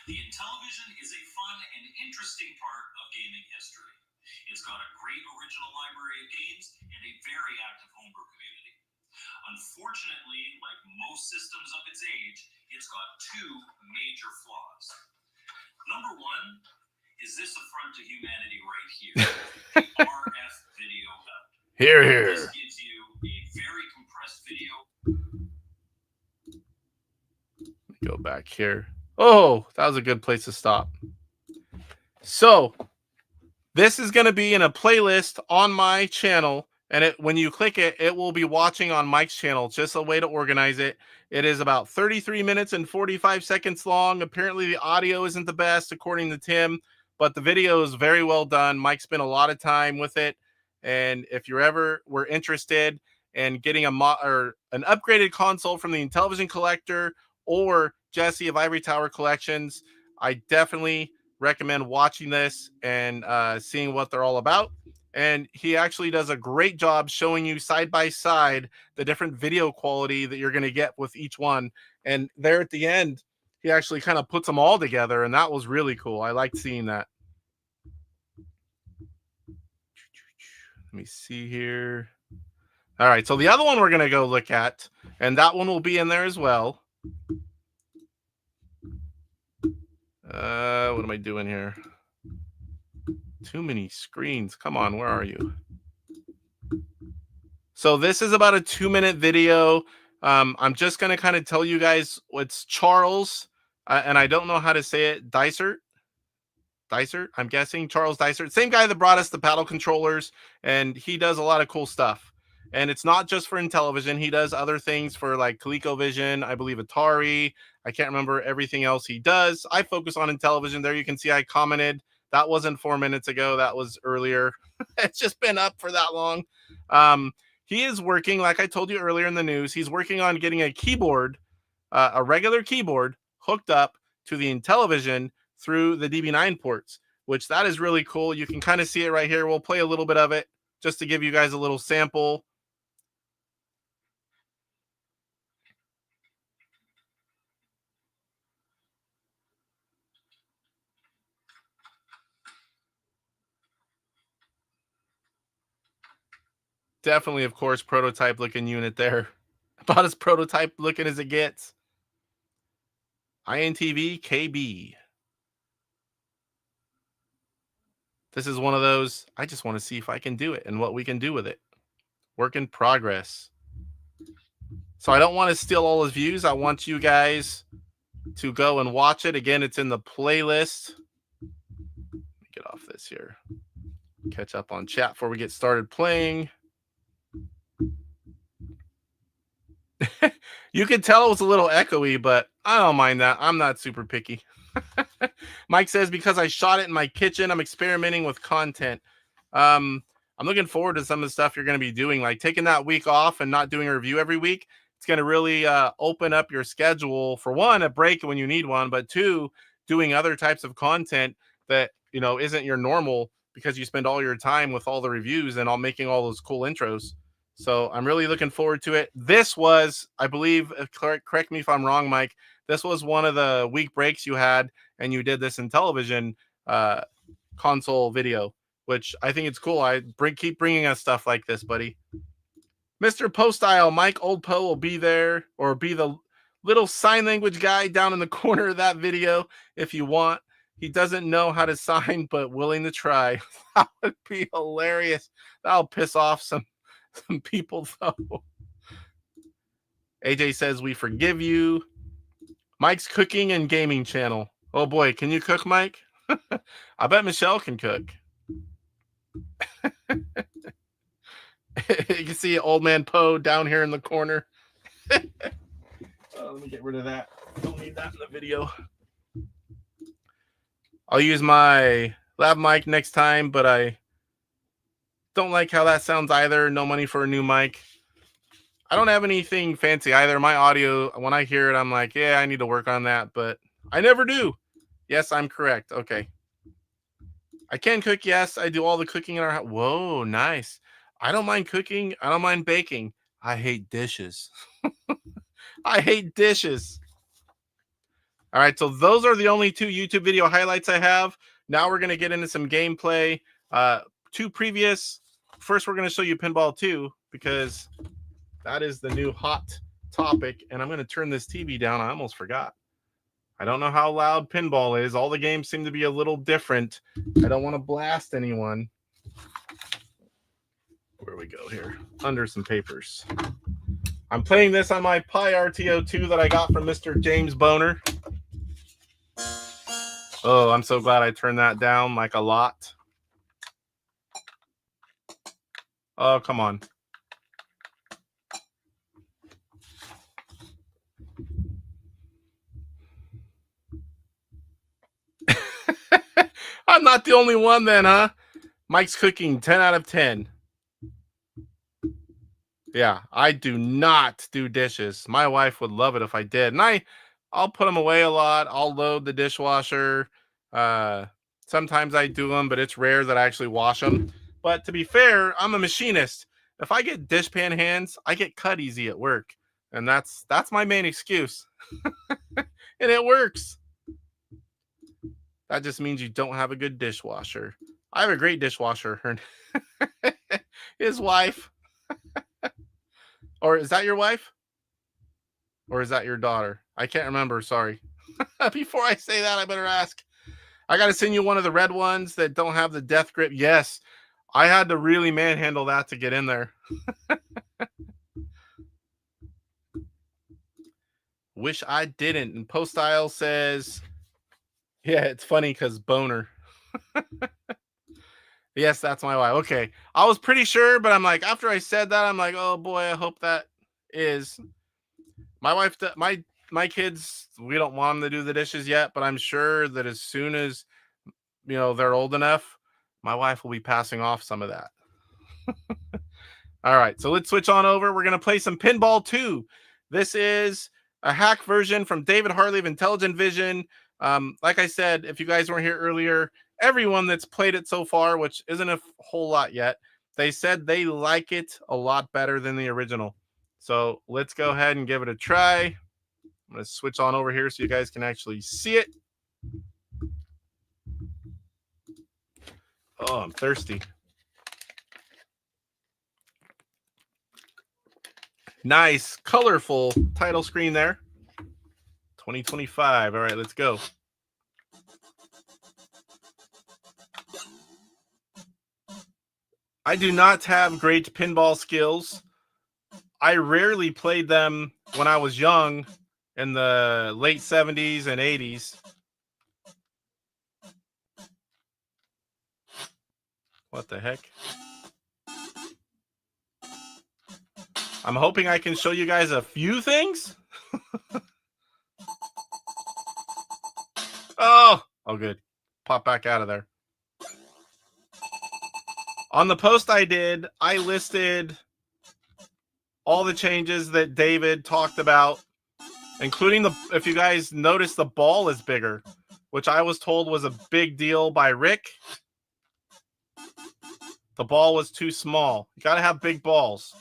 Speaker 4: The Intellivision is a fun and interesting part of gaming history. It's got a great original library of games and a very active homebrew community. Unfortunately, like most systems of its age, it's got 2 major flaws. Number 1 is this affront to humanity right here, the RF video out.
Speaker 2: Here, here.
Speaker 4: This gives you a very compressed video.
Speaker 2: Go back here. Oh, that was a good place to stop. So this is going to be in a playlist on my channel, and when you click it, it will be watching on Mike's channel. It's just a way to organize it. It is about 33 minutes and 45 seconds long. Apparently the audio isn't the best, according to Tim, but the video is very well done. Mike spent a lot of time with it, and if you ever were interested in getting an upgraded console from the Intellivision collector, or Jesse of Ivory Tower Collections. I definitely recommend watching this and seeing what they're all about. And he actually does a great job showing you side by side the different video quality that you're going to get with each one. And there at the end, he actually kind of puts them all together, and that was really cool. I liked seeing that. Let me see here. All right, so the other one we're going to go look at, and that one will be in there as well. What am I doing here? Too many screens. Come on, where are you? So this is about a 2-minute video. I'm just going to kind of tell you guys what's Charles, and I don't know how to say it, Dysart, I'm guessing, Charles Dysart. Same guy that brought us the paddle controllers, and he does a lot of cool stuff. And it's not just for Intellivision. He does other things for like ColecoVision, I believe Atari. I can't remember everything else he does. I focus on Intellivision. There you can see I commented. That wasn't 4 minutes ago. That was earlier. It's just been up for that long. He is working, like I told you earlier in the news, he's working on getting a keyboard, a regular keyboard, hooked up to the Intellivision through the DB9 ports, which that is really cool. You can kind of see it right here. We'll play a little bit of it just to give you guys a little sample. Definitely, of course, prototype looking unit there. About as prototype looking as it gets. INTV KB. This is one of those, I just want to see if I can do it and what we can do with it. Work in progress. So I don't want to steal all his views. I want you guys to go and watch it. Again, it's in the playlist. Let me get off this here. Catch up on chat before we get started playing. You could tell it was a little echoey, but I don't mind that. I'm not super picky. Mike says, because I shot it in my kitchen, I'm experimenting with content. I'm looking forward to some of the stuff you're going to be doing, like taking that week off and not doing a review every week. It's going to really open up your schedule, for one, a break when you need one, but two, doing other types of content that, you know, isn't your normal, because you spend all your time with all the reviews and all making all those cool intros. So I'm really looking forward to it. This was, I believe, correct me if I'm wrong, Mike, this was one of the week breaks you had, and you did this Intellivision console video, which I think it's cool. Keep bringing us stuff like this, buddy. Mr. Postile, Mike Old Poe will be there, or be the little sign language guy down in the corner of that video if you want. He doesn't know how to sign, but willing to try. That would be hilarious. That'll piss off some people, though. AJ says, we forgive you. Mike's cooking and gaming channel. Oh boy, can you cook, Mike? I bet Michelle can cook. You can see Old Man Poe down here in the corner. Let me get rid of that. Don't need that in the video. I'll use my lav mic next time, but I don't like how that sounds either. No money for a new mic. I don't have anything fancy either. My audio, when I hear it, I'm like, yeah, I need to work on that, but I never do. Yes, I'm correct. Okay. I can cook. Yes, I do all the cooking in our house. Whoa, nice. I don't mind cooking. I don't mind baking. I hate dishes. I hate dishes. All right, so those are the only 2 YouTube video highlights I have. Now we're going to get into some gameplay. 2 previous. First, we're going to show you Pinball 2, because that is the new hot topic. And I'm going to turn this TV down. I almost forgot. I don't know how loud Pinball is. All the games seem to be a little different. I don't want to blast anyone. Where we go here? Under some papers. I'm playing this on my Pi RTO2 that I got from Mr. James Boner. Oh, I'm so glad I turned that down like a lot. Oh, come on. I'm not the only one then, huh? Mike's cooking, 10 out of 10. Yeah, I do not do dishes. My wife would love it if I did. And I'll put them away a lot. I'll load the dishwasher. Sometimes I do them, but it's rare that I actually wash them. But to be fair, I'm a machinist. If I get dishpan hands, I get cut easy at work. And that's my main excuse. And it works. That just means you don't have a good dishwasher. I have a great dishwasher. His wife. Or is that your wife? Or is that your daughter? I can't remember. Sorry. Before I say that, I better ask. I got to send you one of the red ones that don't have the death grip. Yes. I had to really manhandle that to get in there. Wish I didn't. And Postile says, yeah, it's funny because boner. Yes, that's my wife. Okay. I was pretty sure, but I'm like, after I said that, I'm like, oh boy, I hope that is. My wife, my kids, we don't want them to do the dishes yet, but I'm sure that as soon as, they're old enough, my wife will be passing off some of that. All right, so let's switch on over. We're going to play some Pinball 2. This is a hack version from David Hartley of Intelligentvision. Like I said, if you guys weren't here earlier, everyone that's played it so far, which isn't a whole lot yet, they said they like it a lot better than the original. So let's go ahead and give it a try. I'm going to switch on over here so you guys can actually see it. Oh, I'm thirsty. Nice, colorful title screen there. 2025. All right, let's go. I do not have great pinball skills. I rarely played them when I was young in the late 70s and 80s. What the heck? I'm hoping I can show you guys a few things. Oh, good. Pop back out of there. On the post I did, I listed all the changes that David talked about, including if you guys notice, the ball is bigger, which I was told was a big deal by Rick. The ball was too small. You got to have big balls.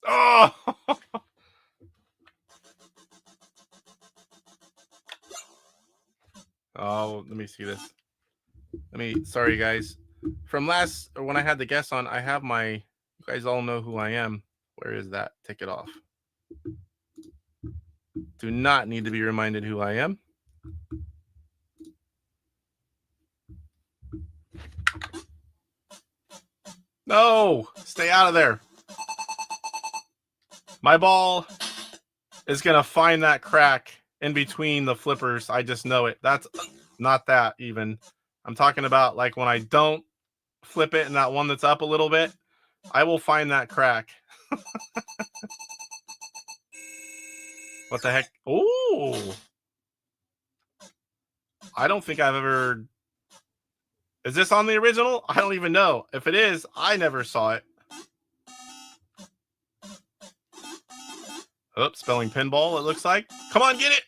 Speaker 2: Oh! Oh, let me see this. Sorry guys. From when I had the guest on, I have you guys all know who I am. Where is that? Take it off. Do not need to be reminded who I am. No, stay out of there. My ball is going to find that crack in between the flippers. I just know it. That's not that even. I'm talking about like when I don't flip it and that one that's up a little bit, I will find that crack. What the heck? Oh, I don't think I've ever. Is this on the original? I don't even know. If it is, I never saw it. Oops, spelling pinball, it looks like. Come on, get it.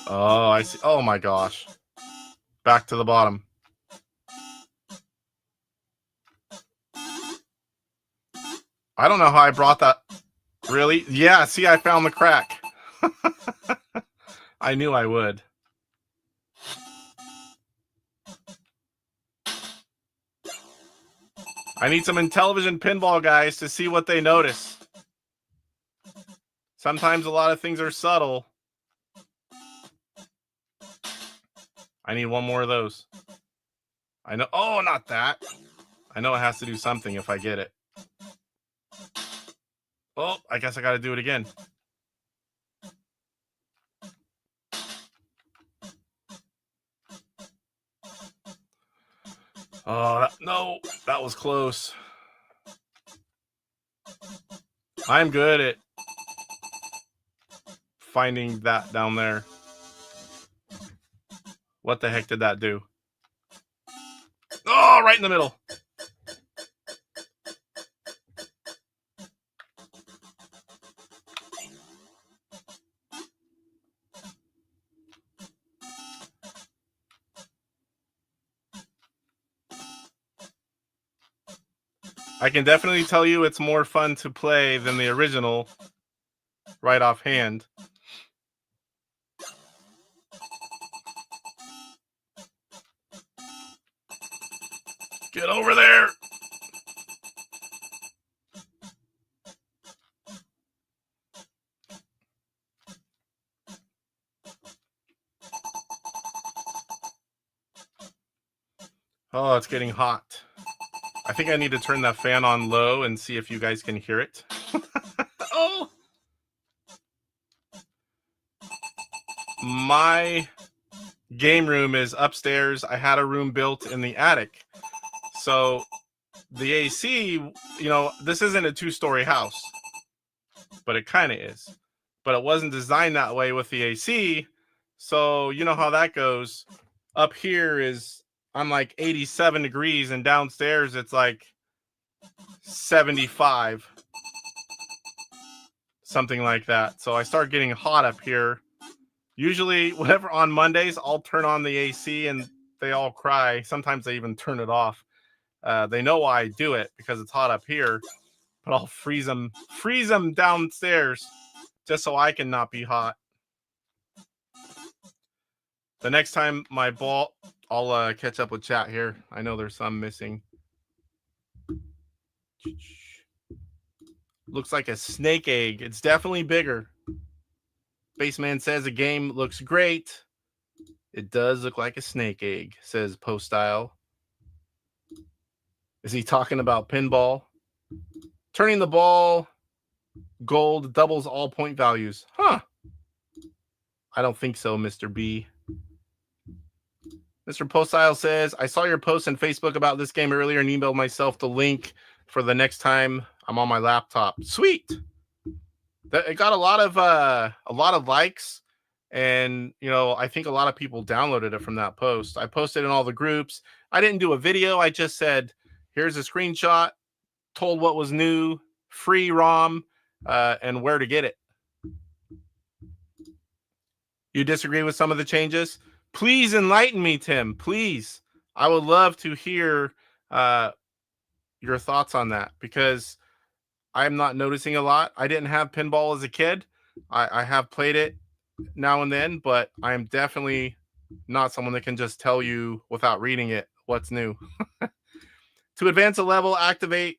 Speaker 2: Oh, I see. Oh my gosh. Back to the bottom. I don't know how I brought that. Really? Yeah, see, I found the crack. I knew I would. I need some Intellivision pinball guys to see what they notice. Sometimes a lot of things are subtle. I need one more of those. I know. Oh, not that. I know it has to do something if I get it. Oh, I guess I got to do it again. Oh, no, that was close. I'm good at finding that down there. What the heck did that do? Oh, right in the middle. I can definitely tell you it's more fun to play than the original right offhand. Get over there. Oh, it's getting hot. I think I need to turn that fan on low and see if you guys can hear it. Oh! My game room is upstairs. I had a room built in the attic. So the AC, you know, this isn't a 2-story house, but it kind of is. But it wasn't designed that way with the AC. So you know how that goes. Up here is, I'm like 87 degrees, and downstairs it's like 75. Something like that. So I start getting hot up here. Usually, whatever, on Mondays, I'll turn on the AC and they all cry. Sometimes they even turn it off. They know why I do it because it's hot up here, but I'll freeze them downstairs just so I can not be hot. The next time my ball, I'll catch up with chat here. I know there's some missing. Looks like a snake egg. It's definitely bigger. Baseman says the game looks great. It does look like a snake egg, says Post Style. Is he talking about pinball? Turning the ball gold doubles all point values. Huh. I don't think so, Mr. B. Mr. Post Style says, I saw your post on Facebook about this game earlier and emailed myself the link for the next time I'm on my laptop. Sweet. It got a lot of likes, and you know, I think a lot of people downloaded it from that post. I posted in all the groups. I didn't do a video. I just said, here's a screenshot, told what was new, free ROM, and where to get it. You disagree with some of the changes? Please enlighten me, Tim. Please. I would love to hear your thoughts on that, because I'm not noticing a lot. I didn't have pinball as a kid. I have played it now and then, but I'm definitely not someone that can just tell you without reading it what's new. To advance a level, activate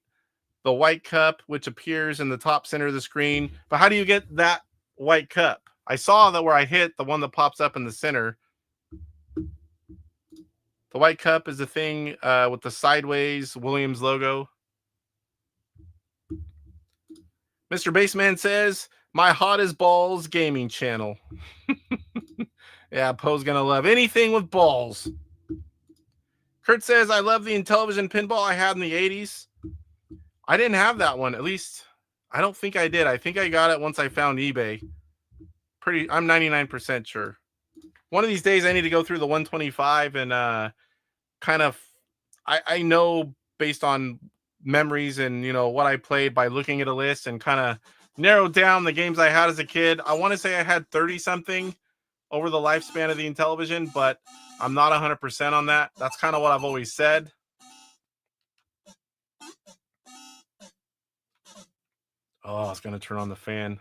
Speaker 2: the white cup, which appears in the top center of the screen. But how do you get that white cup? I saw that where I hit the one that pops up in the center. The white cup is the thing with the sideways Williams logo. Mr. Baseman says, my hot as balls gaming channel. Yeah, Poe's going to love anything with balls. Kurt says, I love the Intellivision pinball I had in the 80s. I didn't have that one. At least, I don't think I did. I think I got it once I found eBay. I'm 99% sure. One of these days, I need to go through the 125 and kind of, I know based on memories and, you know, what I played by looking at a list and kind of narrow down the games I had as a kid. I want to say I had 30 something over the lifespan of the Intellivision, but I'm not 100% on that. That's kind of what I've always said. Oh, I was going to turn on the fan.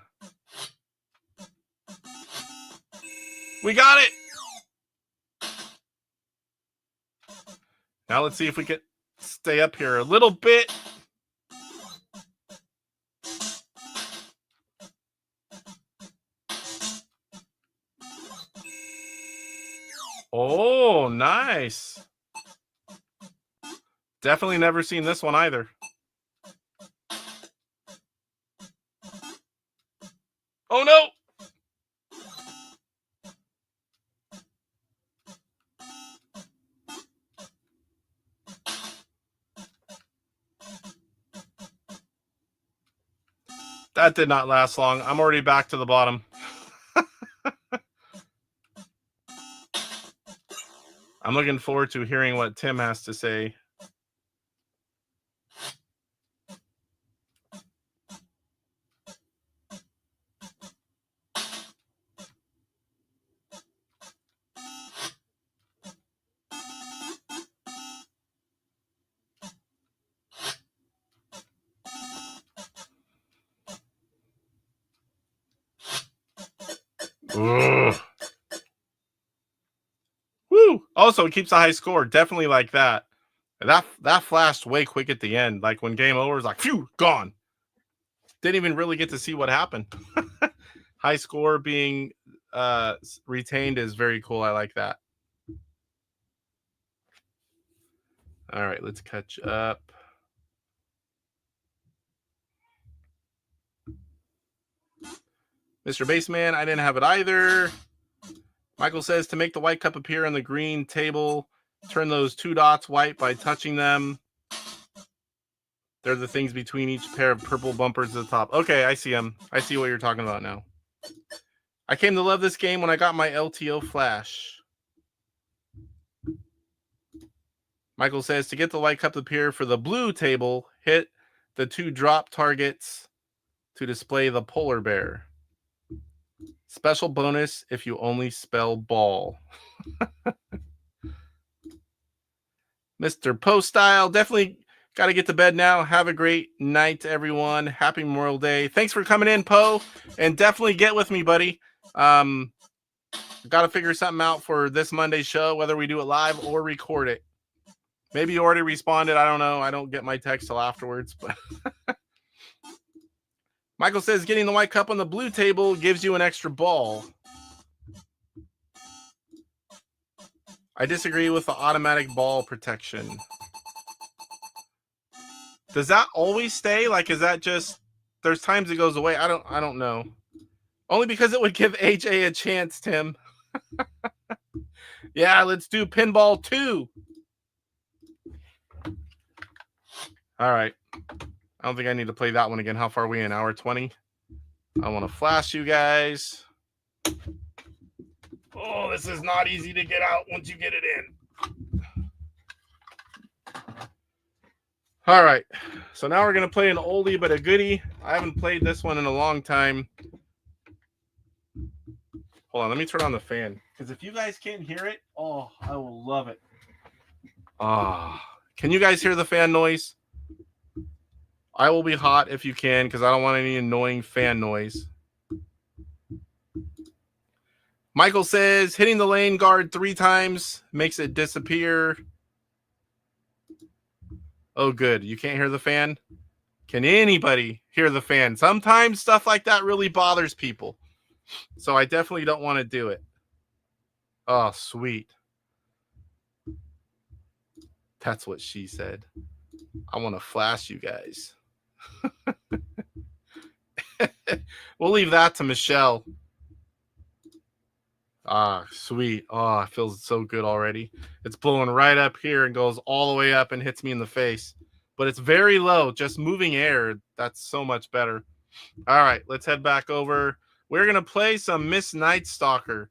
Speaker 2: We got it. Now let's see if we can stay up here a little bit. Oh, nice. Definitely never seen this one either. Oh, no. That did not last long. I'm already back to the bottom. I'm looking forward to hearing what Tim has to say. Ugh. Woo! Also, it keeps a high score. Definitely like that. That flashed way quick at the end. Like when game over, was like, phew, gone. Didn't even really get to see what happened. High score being retained is very cool. I like that. All right, let's catch up. Mr. Baseman, I didn't have it either. Michael says to make the white cup appear on the green table, turn those 2 dots white by touching them. They're the things between each pair of purple bumpers at the top. Okay, I see them. I see what you're talking about now. I came to love this game when I got my LTO flash. Michael says to get the white cup to appear for the blue table, hit the 2 drop targets to display the polar bear. Special bonus if you only spell ball. Mr. Post Style, definitely got to get to bed now. Have a great night, everyone. Happy Memorial Day. Thanks for coming in, Poe. And definitely get with me, buddy. Got to figure something out for this Monday's show, whether we do it live or record it. Maybe you already responded. I don't know. I don't get my text till afterwards. But Michael says getting the white cup on the blue table gives you an extra ball. I disagree with the automatic ball protection. Does that always stay? Like, is that just, there's times it goes away? I don't know. Only because it would give AJ a chance, Tim. Yeah, let's do Pinball 2. All right. I don't think I need to play that one again. How far are we in? Hour 20? I want to flash you guys. Oh, this is not easy to get out once you get it in. All right. So now we're going to play an oldie but a goodie. I haven't played this one in a long time. Hold on. Let me turn on the fan. Because if you guys can't hear it, oh, I will love it. Can you guys hear the fan noise? I will be hot if you can, because I don't want any annoying fan noise. Michael says hitting the lane guard 3 times makes it disappear. Oh, good. You can't hear the fan? Can anybody hear the fan? Sometimes stuff like that really bothers people. So I definitely don't want to do it. Oh, sweet. That's what she said. I want to flash you guys. We'll leave that to Michelle. Sweet. Oh, it feels so good already. It's blowing right up here and goes all the way up and hits me in the face. But it's very low. Just moving air. That's so much better. All right, let's head back over. We're going to play some Miss Night Stalker.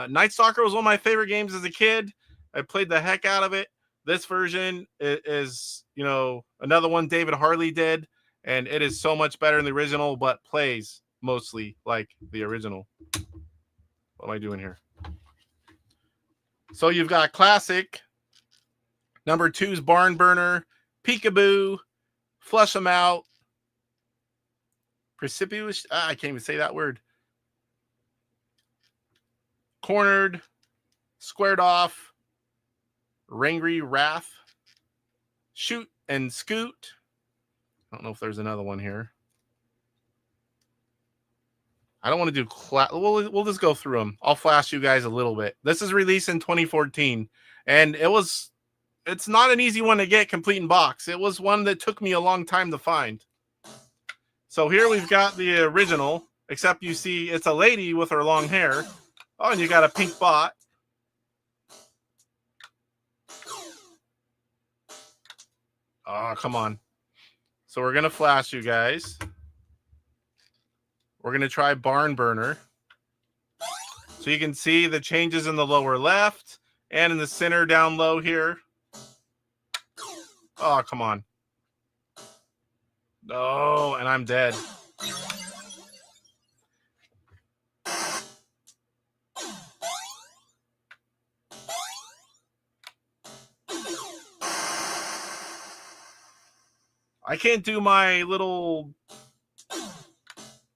Speaker 2: Night Stalker was one of my favorite games as a kid. I played the heck out of it. This version is, another one David Harley did, and it is so much better than the original, but plays mostly like the original. What am I doing here? So you've got Classic, number 2's Barn Burner, Peekaboo, Flush 'em Out, Precipitous, I can't even say that word, Cornered, Squared Off, Rangry Wrath, Shoot and Scoot. I don't know if there's another one here. I don't want to do we'll just go through them. I'll flash you guys a little bit. This is released in 2014, and it's not an easy one to get complete in box. It was one that took me a long time to find. So here we've got the original, except you see it's a lady with her long hair. Oh, and you got a pink bot. Oh, come on. So we're going to flash you guys. We're going to try Barn Burner. So you can see the changes in the lower left And in the center down low here. Oh, come on. Oh, and I'm dead. I can't do my little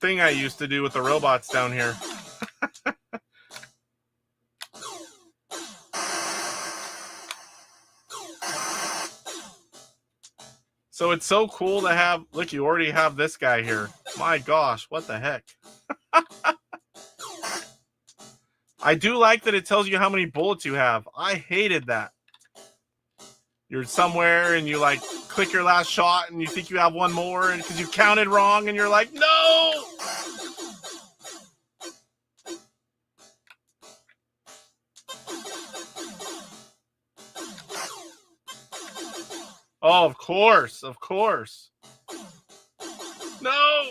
Speaker 2: thing I used to do with the robots down here. So it's so cool to have, look, you already have this guy here. My gosh, what the heck? I do like that it tells you how many bullets you have. I hated that. You're somewhere and you like click your last shot and you think you have one more and because you counted wrong and you're like, no! Oh, of course, of course. No!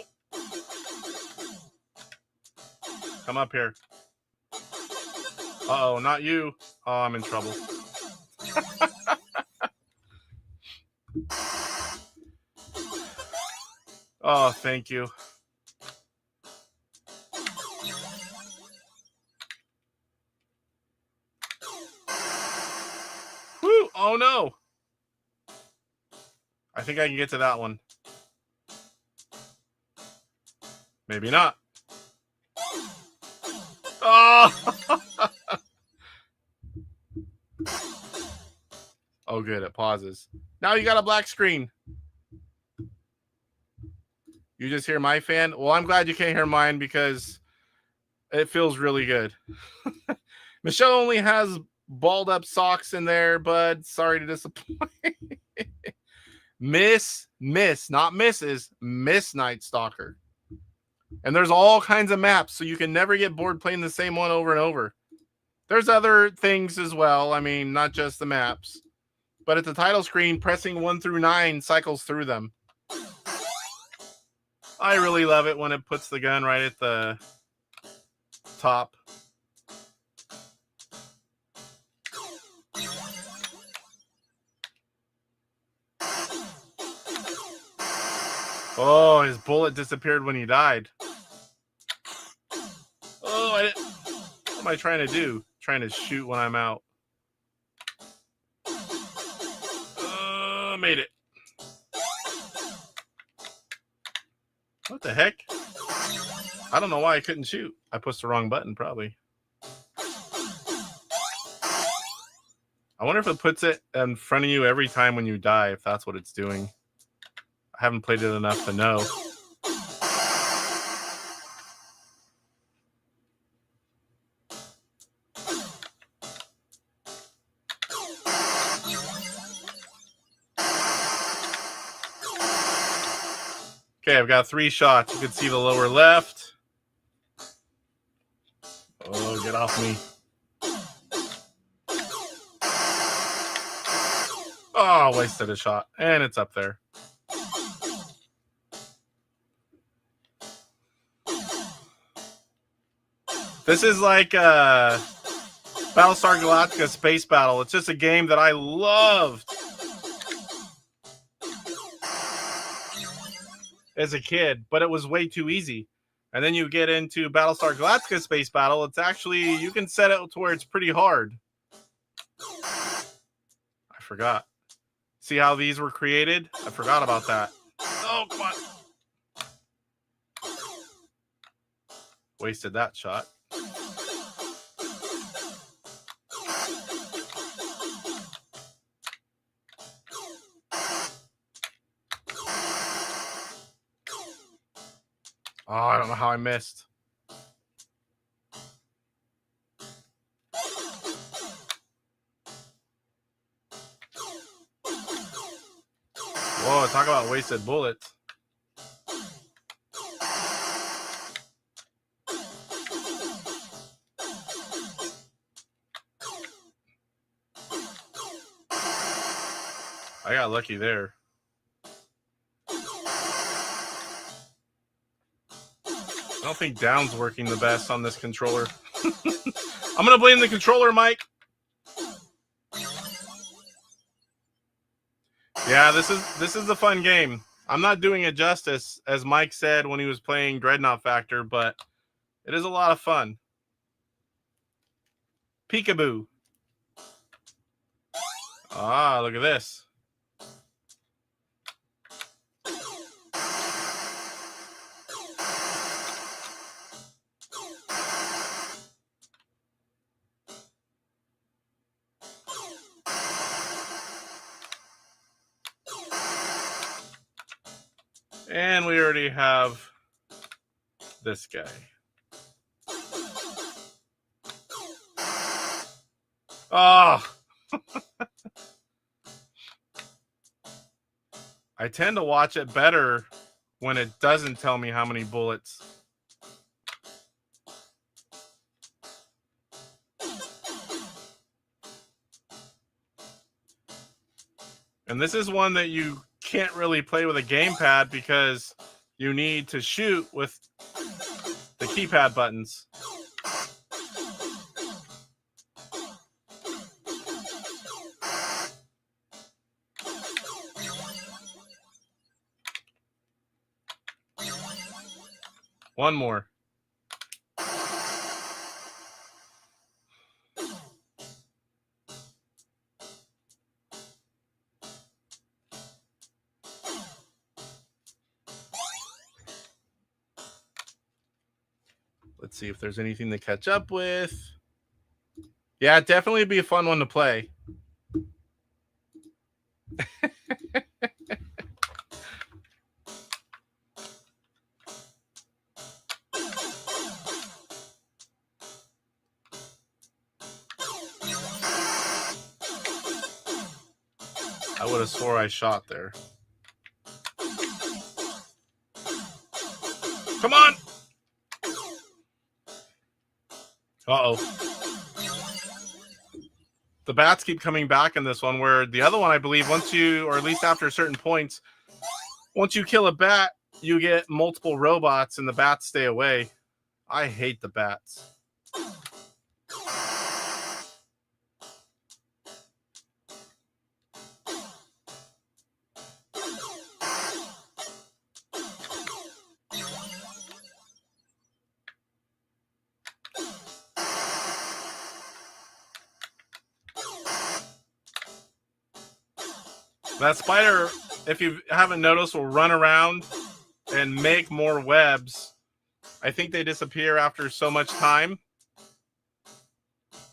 Speaker 2: Come up here. Uh-oh, not you. Oh, I'm in trouble. Oh, thank you. Woo! Oh, no! I think I can get to that one. Maybe not. Oh! Oh, good. It pauses. Now you got a black screen. You just hear my fan? Well, I'm glad you can't hear mine because it feels really good. Michelle only has balled up socks in there, bud. Sorry to disappoint. Miss, not Mrs. Miss Night Stalker. And there's all kinds of maps, so you can never get bored playing the same one over and over. There's other things as well. I mean, not just the maps. But at the title screen, pressing 1 through 9 cycles through them. I really love it when it puts the gun right at the top. Oh, his bullet disappeared when he died. Oh, what am I trying to do? Trying to shoot when I'm out. Made it. What the heck? I don't know why I couldn't shoot. I pushed the wrong button, probably. I wonder if it puts it in front of you every time when you die, if that's what it's doing. I haven't played it enough to know. Okay, I've got 3 shots. You can see the lower left. Oh, get off me. Oh, wasted a shot. And it's up there. This is like Battlestar Galactica Space Battle. It's just a game that I loved as a kid, but it was way too easy. And then you get into Battlestar Galactica Space Battle. It's actually, you can set it to where it's pretty hard. I forgot. See how these were created? I forgot about that. Oh, come on. Wasted that shot. Oh, I don't know how I missed. Whoa, talk about wasted bullets. I got lucky there. I don't think down's working the best on this controller. I'm going to blame the controller, Mike. Yeah, this is a fun game. I'm not doing it justice, as Mike said when he was playing Dreadnought Factor, but it is a lot of fun. Peekaboo. Ah, look at this. And we already have this guy. Oh. I tend to watch it better when it doesn't tell me how many bullets. And this is one that you can't really play with a gamepad because you need to shoot with the keypad buttons. One more. Let's see if there's anything to catch up with. Yeah, it'd definitely be a fun one to play. I would have swore I shot there. Come on! Uh-oh. The bats keep coming back in this one, where the other one, I believe, once you, or at least after certain points, once you kill a bat, you get multiple robots and the bats stay away. I hate the bats. That spider, if you haven't noticed, will run around and make more webs. I think they disappear after so much time.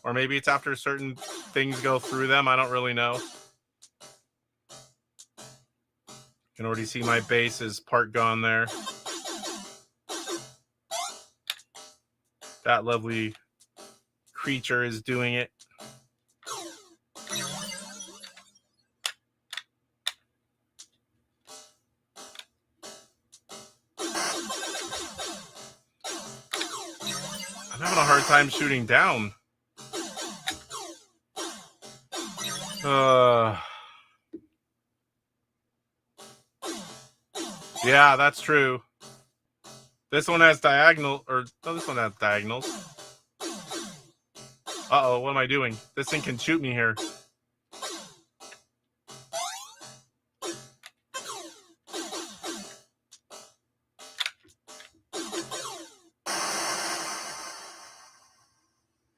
Speaker 2: Or maybe it's after certain things go through them. I don't really know. You can already see my base is part gone there. That lovely creature is doing it. I'm having a hard time shooting down. Yeah, that's true. This one has diagonal, or no, this one has diagonals. Uh-oh, what am I doing? This thing can shoot me here.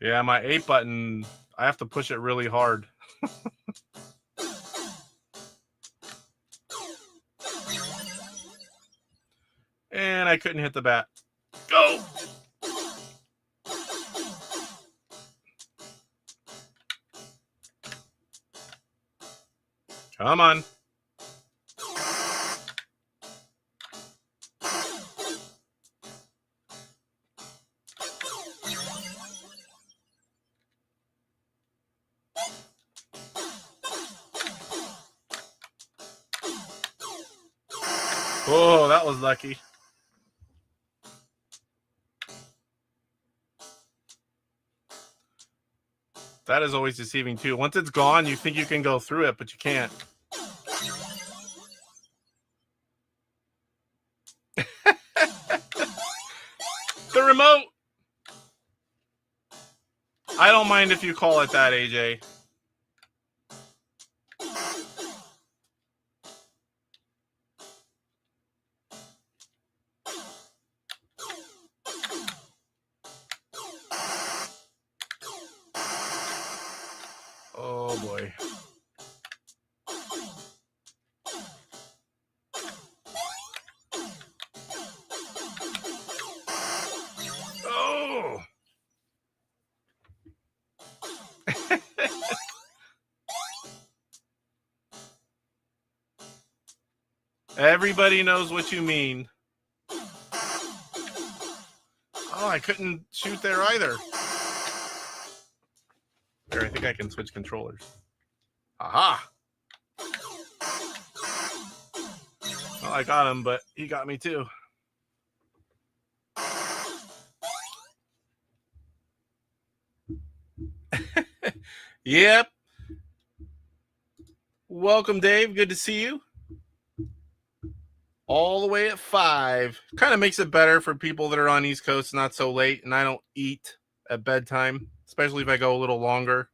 Speaker 2: Yeah, my 8 button, I have to push it really hard. And I couldn't hit the bat. Go! Come on. Oh, that was lucky. That is always deceiving too. Once it's gone, you think you can go through it, but you can't. The remote! I don't mind if you call it that, AJ. Everybody knows what you mean. Oh, I couldn't shoot there either. There, I think I can switch controllers. Aha! Well, I got him, but he got me too. Yep. Welcome, Dave. Good to see you. All the way at 5. Kind of makes it better for people that are on East Coast, not so late, and I don't eat at bedtime, especially if I go a little longer.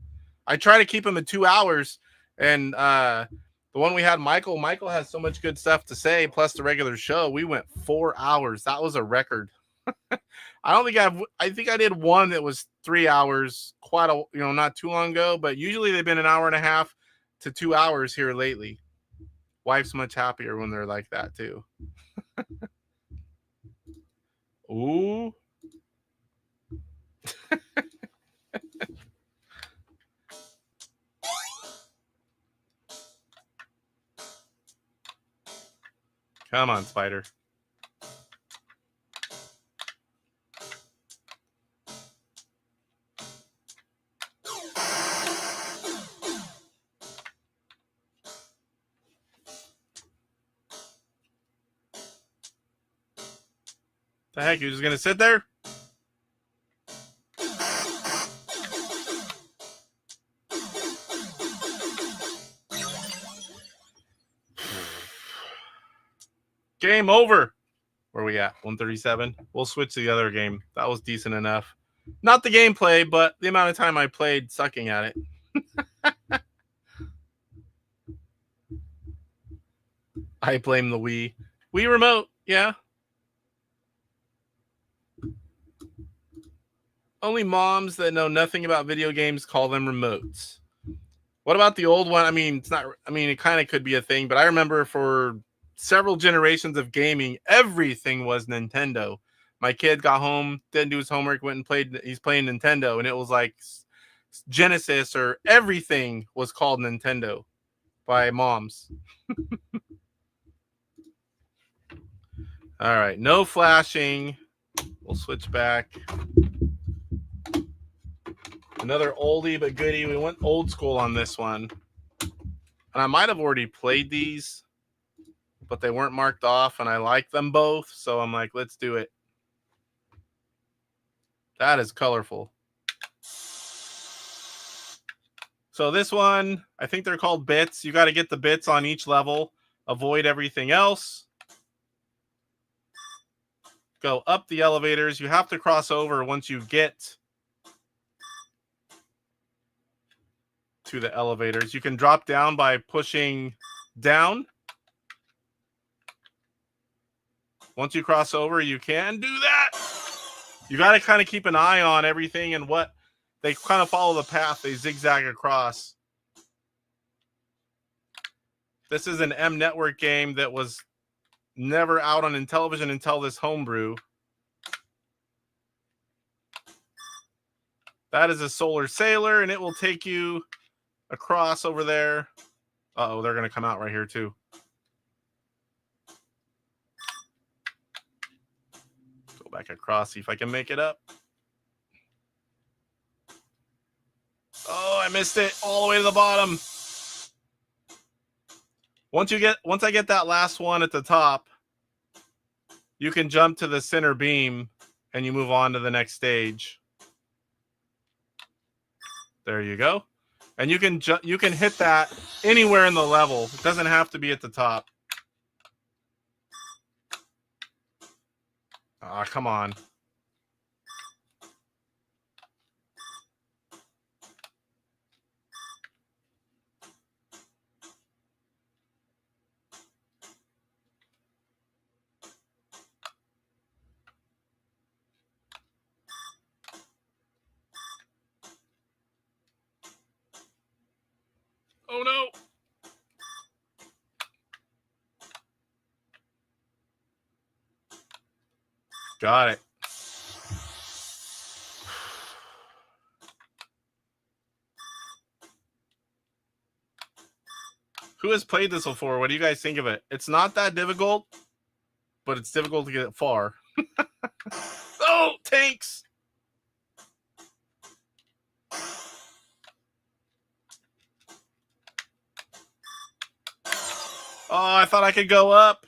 Speaker 2: I try to keep them at 2 hours, and the one we had, Michael has so much good stuff to say, plus the regular show. We went 4 hours. That was a record. I think I did one that was 3 hours, not too long ago, but usually they've been an hour and a half to 2 hours here lately. Wife's much happier when they're like that too. Ooh. Come on, Spider. The heck, you're just gonna sit there? Game over. Where are we at? 137. We'll switch to the other game. That was decent enough. Not the gameplay, but the amount of time I played sucking at it. I blame the Wii. Wii remote, yeah. Only moms that know nothing about video games call them remotes. What about the old one? I mean, it kind of could be a thing, but I remember for several generations of gaming, everything was Nintendo. My kid got home, didn't do his homework, went and played. He's playing Nintendo, and it was like Genesis, or everything was called Nintendo by moms. All right, no flashing. We'll switch back. Another oldie but goodie. We went old school on this one. And I might have already played these, but they weren't marked off, and I like them both. So I'm like, let's do it. That is colorful. So this one, I think they're called bits. You got to get the bits on each level. Avoid everything else. Go up the elevators. You have to cross over once you get to the elevators. You can drop down by pushing down. Once you cross over, you can do that. You got to kind of keep an eye on everything and what they kind of follow the path. They zigzag across. This is an M Network game that was never out on Intellivision until this homebrew. That is a solar sailor, and it will take you across over there. Uh-oh, they're going to come out right here too. Go back across, see if I can make it up. Oh, I missed it all the way to the bottom. Once I get that last one at the top, you can jump to the center beam and you move on to the next stage. There you go. And you can hit that anywhere in the level. It doesn't have to be at the top. Ah, come on. Oh no. Got it. Who has played this before? What do you guys think of it? It's not that difficult, but it's difficult to get far. Oh, tanks! Oh, I thought I could go up.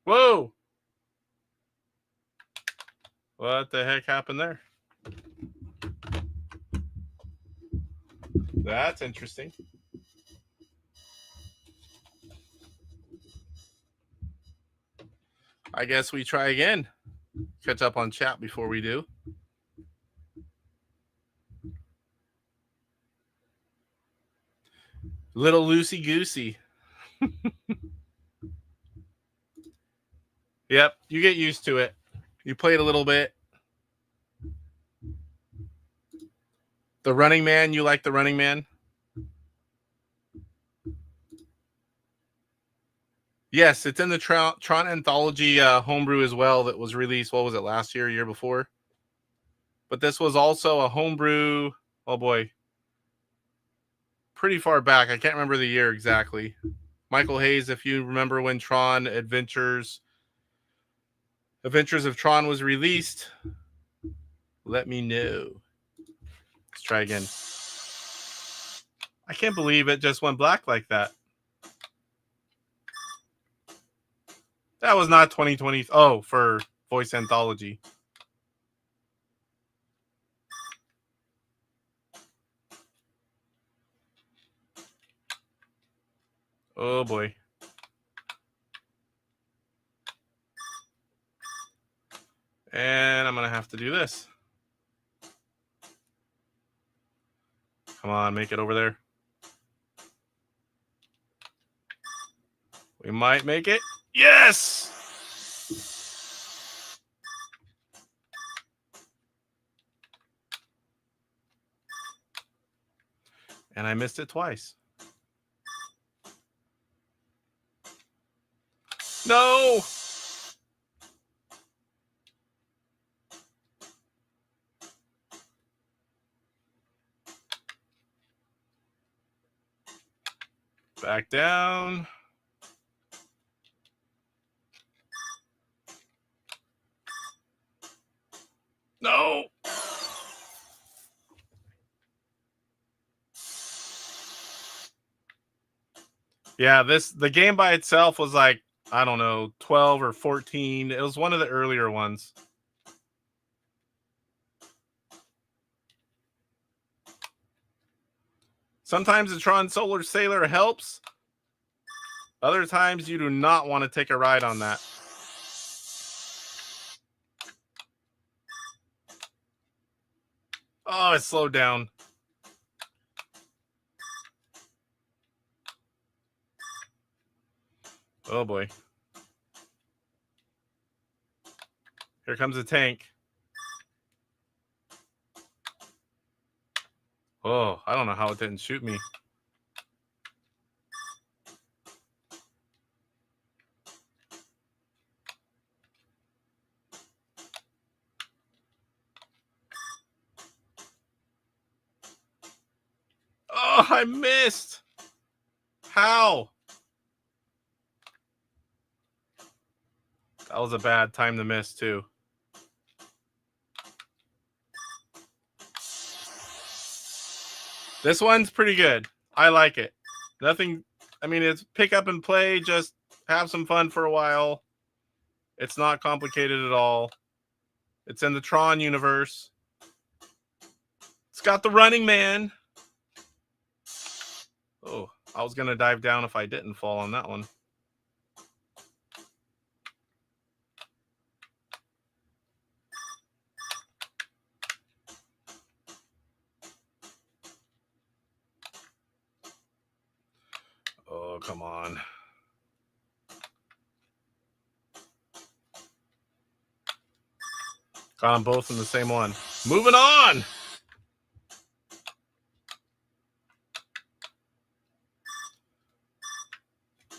Speaker 2: Whoa! What the heck happened there? That's interesting. I guess we try again. Catch up on chat before we do. Little loosey-goosey. Yep, you get used to it. You played a little bit. The Running Man, you like the Running Man? Yes, it's in the Tron Anthology Homebrew as well that was released, what was it, last year, year before? But this was also a Homebrew, oh boy, pretty far back. I can't remember the year exactly. Michael Hayes, if you remember when Tron Adventures of Tron was released, let me know. Let's try again. I can't believe it just went black like that. That was not 2020. Oh, for Voice Anthology. Oh boy. And I'm going to have to do this. Come on, make it over there. We might make it. Yes! And I missed it twice. No! Back down. No! Yeah, the game by itself was like, I don't know, 12 or 14. It was one of the earlier ones. Sometimes the Tron Solar Sailor helps. Other times you do not want to take a ride on that. Oh, it slowed down. Oh boy. Here comes a tank. Oh, I don't know how it didn't shoot me. Oh, I missed. How? That was a bad time to miss, too. This one's pretty good. I like it. Nothing, I mean, it's pick up and play, just have some fun for a while. It's not complicated at all. It's in the Tron universe. It's got the Running Man. Oh, I was going to dive down if I didn't fall on that one. Oh, come on. Got them both in the same one. Moving on.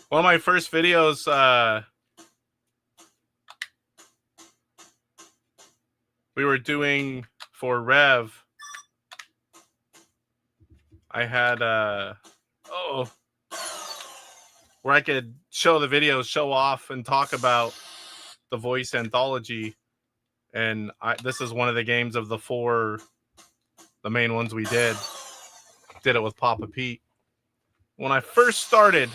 Speaker 2: One of my first videos we were doing for Rev. I had where I could show the videos, show off, and talk about the voice anthology. And this is one of the games of the 4, the main ones we did. Did it with Papa Pete. When I first started,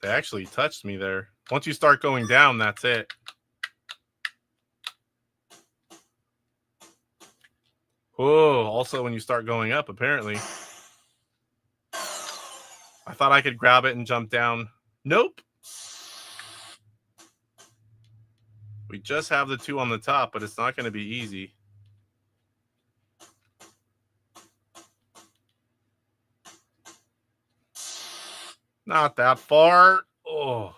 Speaker 2: they actually touched me there. Once you start going down, that's it. Oh, also when you start going up, apparently. I thought I could grab it and jump down. Nope. We just have the 2 on the top, but it's not going to be easy. Not that far. Oh.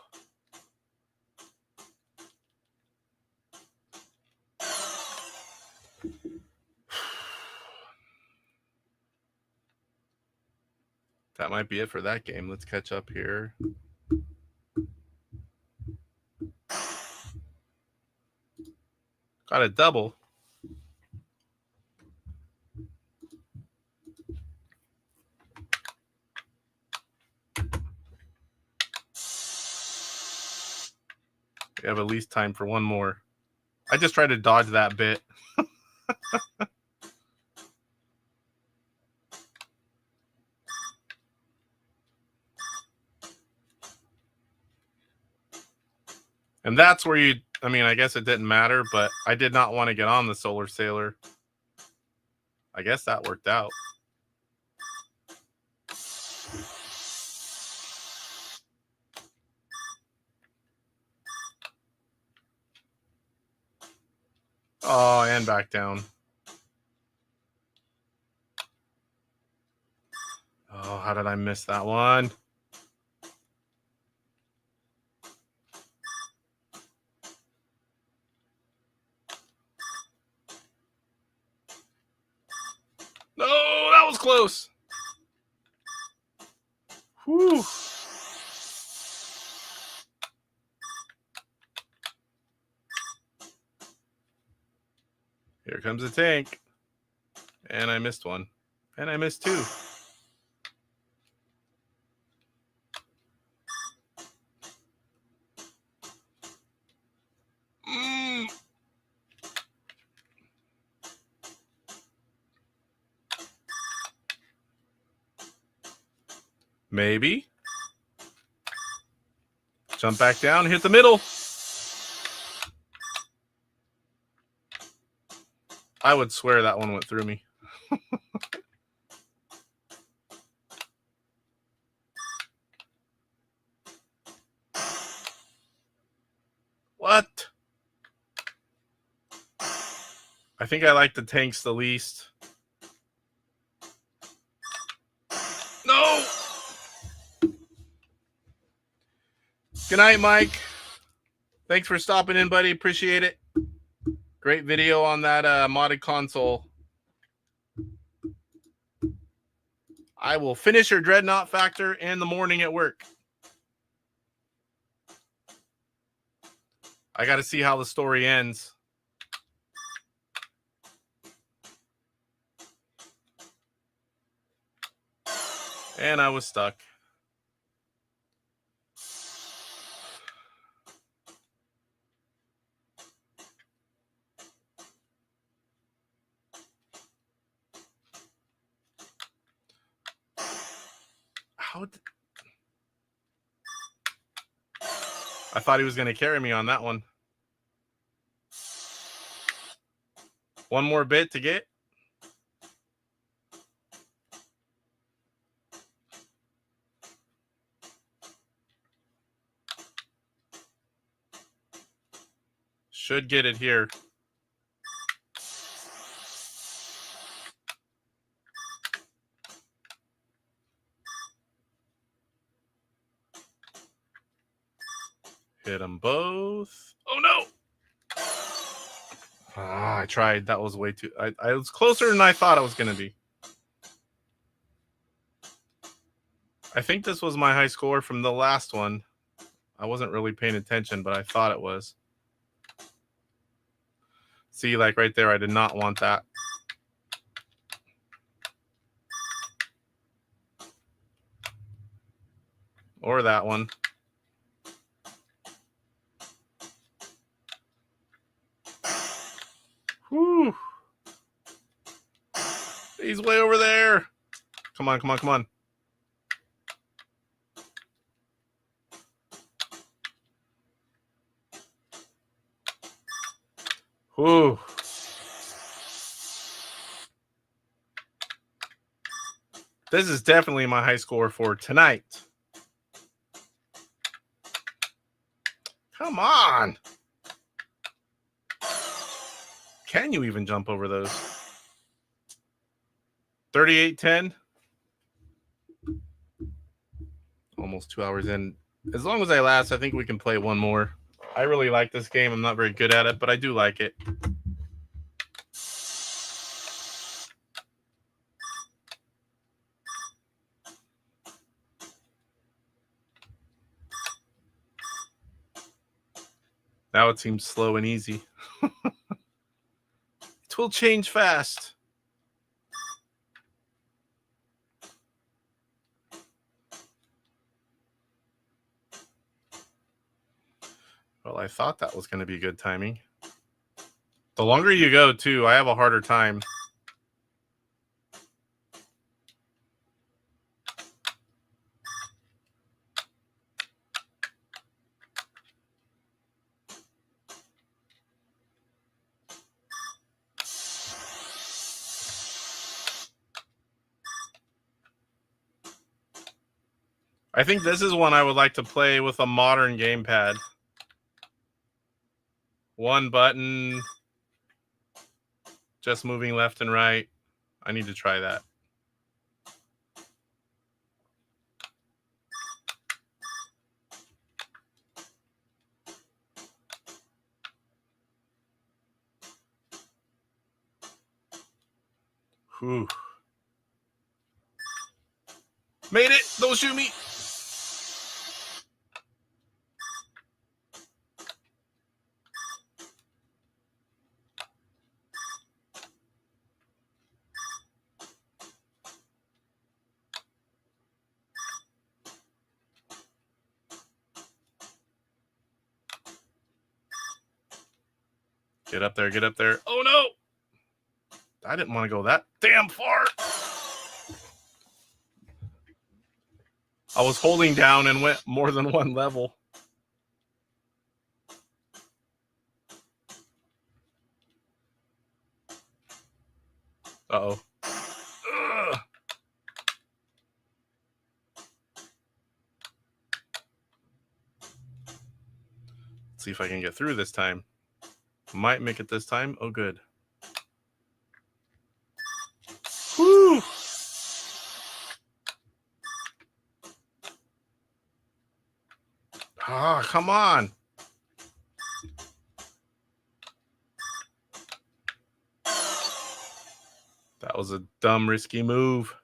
Speaker 2: That might be it for that game. Let's catch up here. Got a double. We have at least time for one more. I just tried to dodge that bit. And that's where I mean, I guess it didn't matter, but I did not want to get on the Solar Sailor. I guess that worked out. Oh, and back down. Oh, how did I miss that one? No, that was close. Whew. Here comes a tank. And I missed one. And I missed 2. Maybe. Jump back down, hit the middle. I would swear that one went through me. What? I think I like the tanks the least. No! Good night, Mike. Thanks for stopping in, buddy. Appreciate it. Great video on that modded console. I will finish your Dreadnought Factor in the morning at work. I got to see how the story ends. And I was stuck. I thought he was going to carry me on that one. One more bit to get. Should get it here. Hit them both. Oh, no. Ah, I tried. That was way too... I was closer than I thought it was going to be. I think this was my high score from the last one. I wasn't really paying attention, but I thought it was. See, like right there, I did not want that. Or that one. Whew. He's way over there. Come on, come on, come on. Whew. This is definitely my high score for tonight. Come on. Can you even jump over those? 38-10. Almost 2 hours in. As long as I last, I think we can play one more. I really like this game. I'm not very good at it, but I do like it. Now it seems slow and easy. It will change fast. Well, I thought that was going to be good timing. The longer you go, too, I have a harder time. I think this is one I would like to play with a modern gamepad. One button, just moving left and right. I need to try that. Whew. Made it! Don't shoot me! Get up there, get up there. Oh no! I didn't want to go that damn far. I was holding down and went more than one level. Uh-oh. Ugh. Let's see if I can get through this time. Might make it this time. Oh, good. Woo! Ah, come on. That was a dumb, risky move.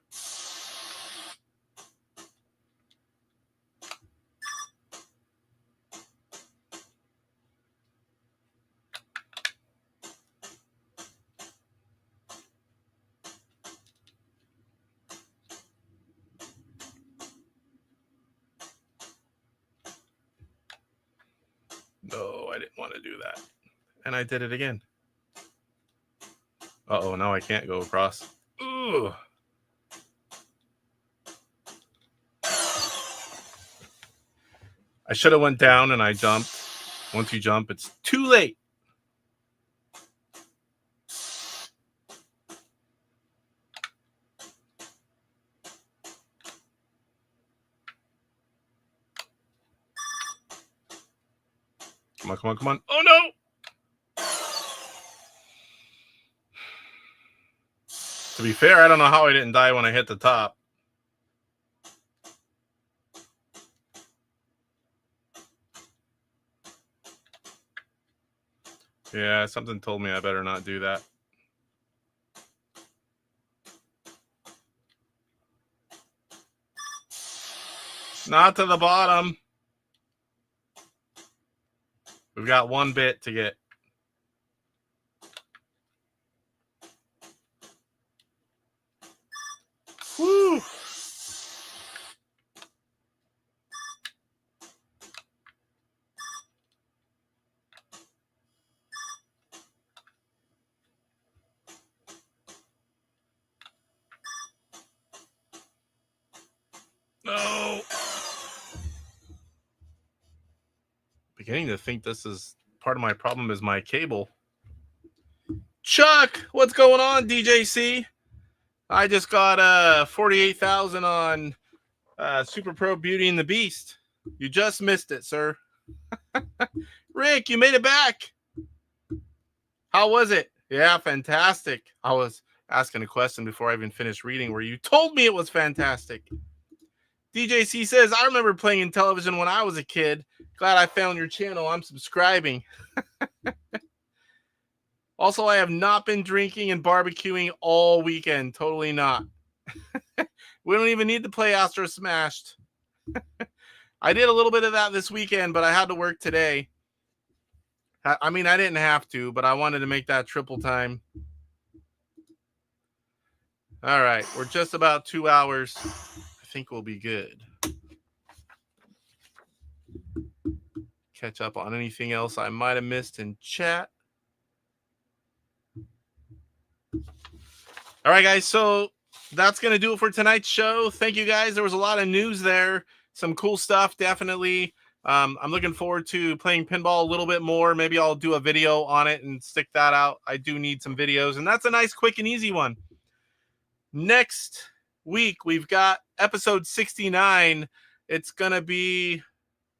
Speaker 2: No, I didn't want to do that. And I did it again. Uh-oh, now I can't go across. Ugh. I should have went down and I jumped. Once you jump, it's too late. Come on, come on, come on. Oh, no! To be fair, I don't know how I didn't die when I hit the top. Yeah, something told me I better not do that. Not to the bottom. We've got 1 bit to get. Woo! No. Beginning to think this is part of my problem is my cable. Chuck, what's going on, DJC? I just got 48,000 on Super Pro Beauty and the Beast. You just missed it, sir. Rick, you made it back. How was it? Yeah, fantastic. I was asking a question before I even finished reading where you told me it was fantastic. DJC says, I remember playing Intellivision when I was a kid. Glad I found your channel. I'm subscribing. Also, I have not been drinking and barbecuing all weekend. Totally not. We don't even need to play Astro Smashed. I did a little bit of that this weekend, but I had to work today. I mean, I didn't have to, but I wanted to make that triple time. All right, we're just about 2 hours. I think we'll be good. Catch up on anything else I might have missed in chat. All right, guys, so that's going to do it for tonight's show. Thank you, guys. There was a lot of news there. Some cool stuff, definitely. I'm looking forward to playing pinball a little bit more. Maybe I'll do a video on it and stick that out. I do need some videos, and that's a nice, quick, and easy one. Next week, we've got episode 69. It's going to be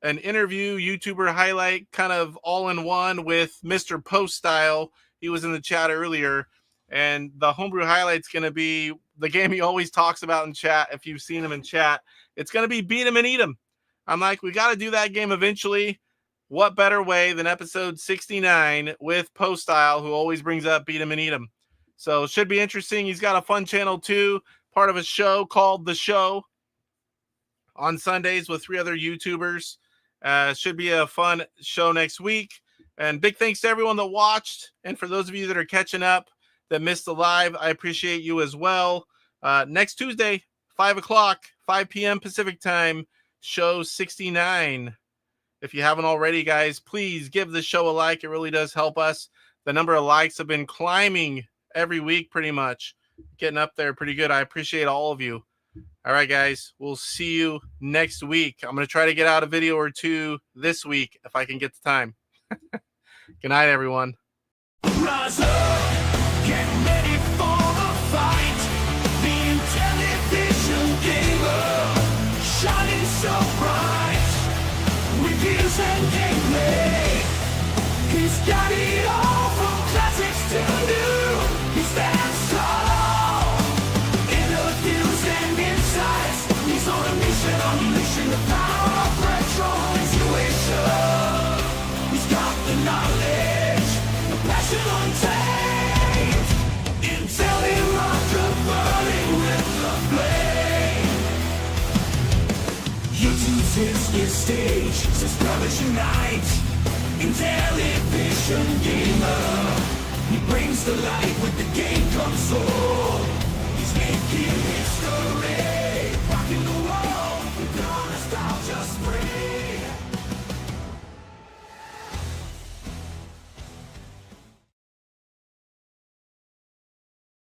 Speaker 2: an interview, YouTuber highlight, kind of all-in-one with Mr. Post Style. He was in the chat earlier. And the Homebrew Highlight's going to be the game he always talks about in chat. If you've seen him in chat, it's going to be Beat 'em and Eat 'em. I'm like, we got to do that game eventually. What better way than episode 69 with Post Style, who always brings up Beat 'em and Eat 'em. So it should be interesting. He's got a fun channel too, part of a show called The Show on Sundays with 3 other YouTubers. Should be a fun show next week. And big thanks to everyone that watched. And for those of you that are catching up, that missed the live, I appreciate you as well. Next Tuesday, 5 o'clock, 5 p.m. Pacific time, show 69. If you haven't already, guys, please give the show a like. It really does help us. The number of likes have been climbing every week pretty much. Getting up there pretty good. I appreciate all of you. All right, guys, we'll see you next week. I'm going to try to get out a video or 2 this week if I can get the time. Good night, everyone.
Speaker 5: Rise up. Get ready for the fight. The Intellivision gamer, shining so bright. Reviews and gameplay. He's got it all from classics to new. He stands tall. Interviews and insights. He's on a mission, unleashing the power of retro intuition. He's got the knowledge, the passion untamed. YouTube's his stage, says brothers unite. Intellivision gamer, he brings the light with the game console.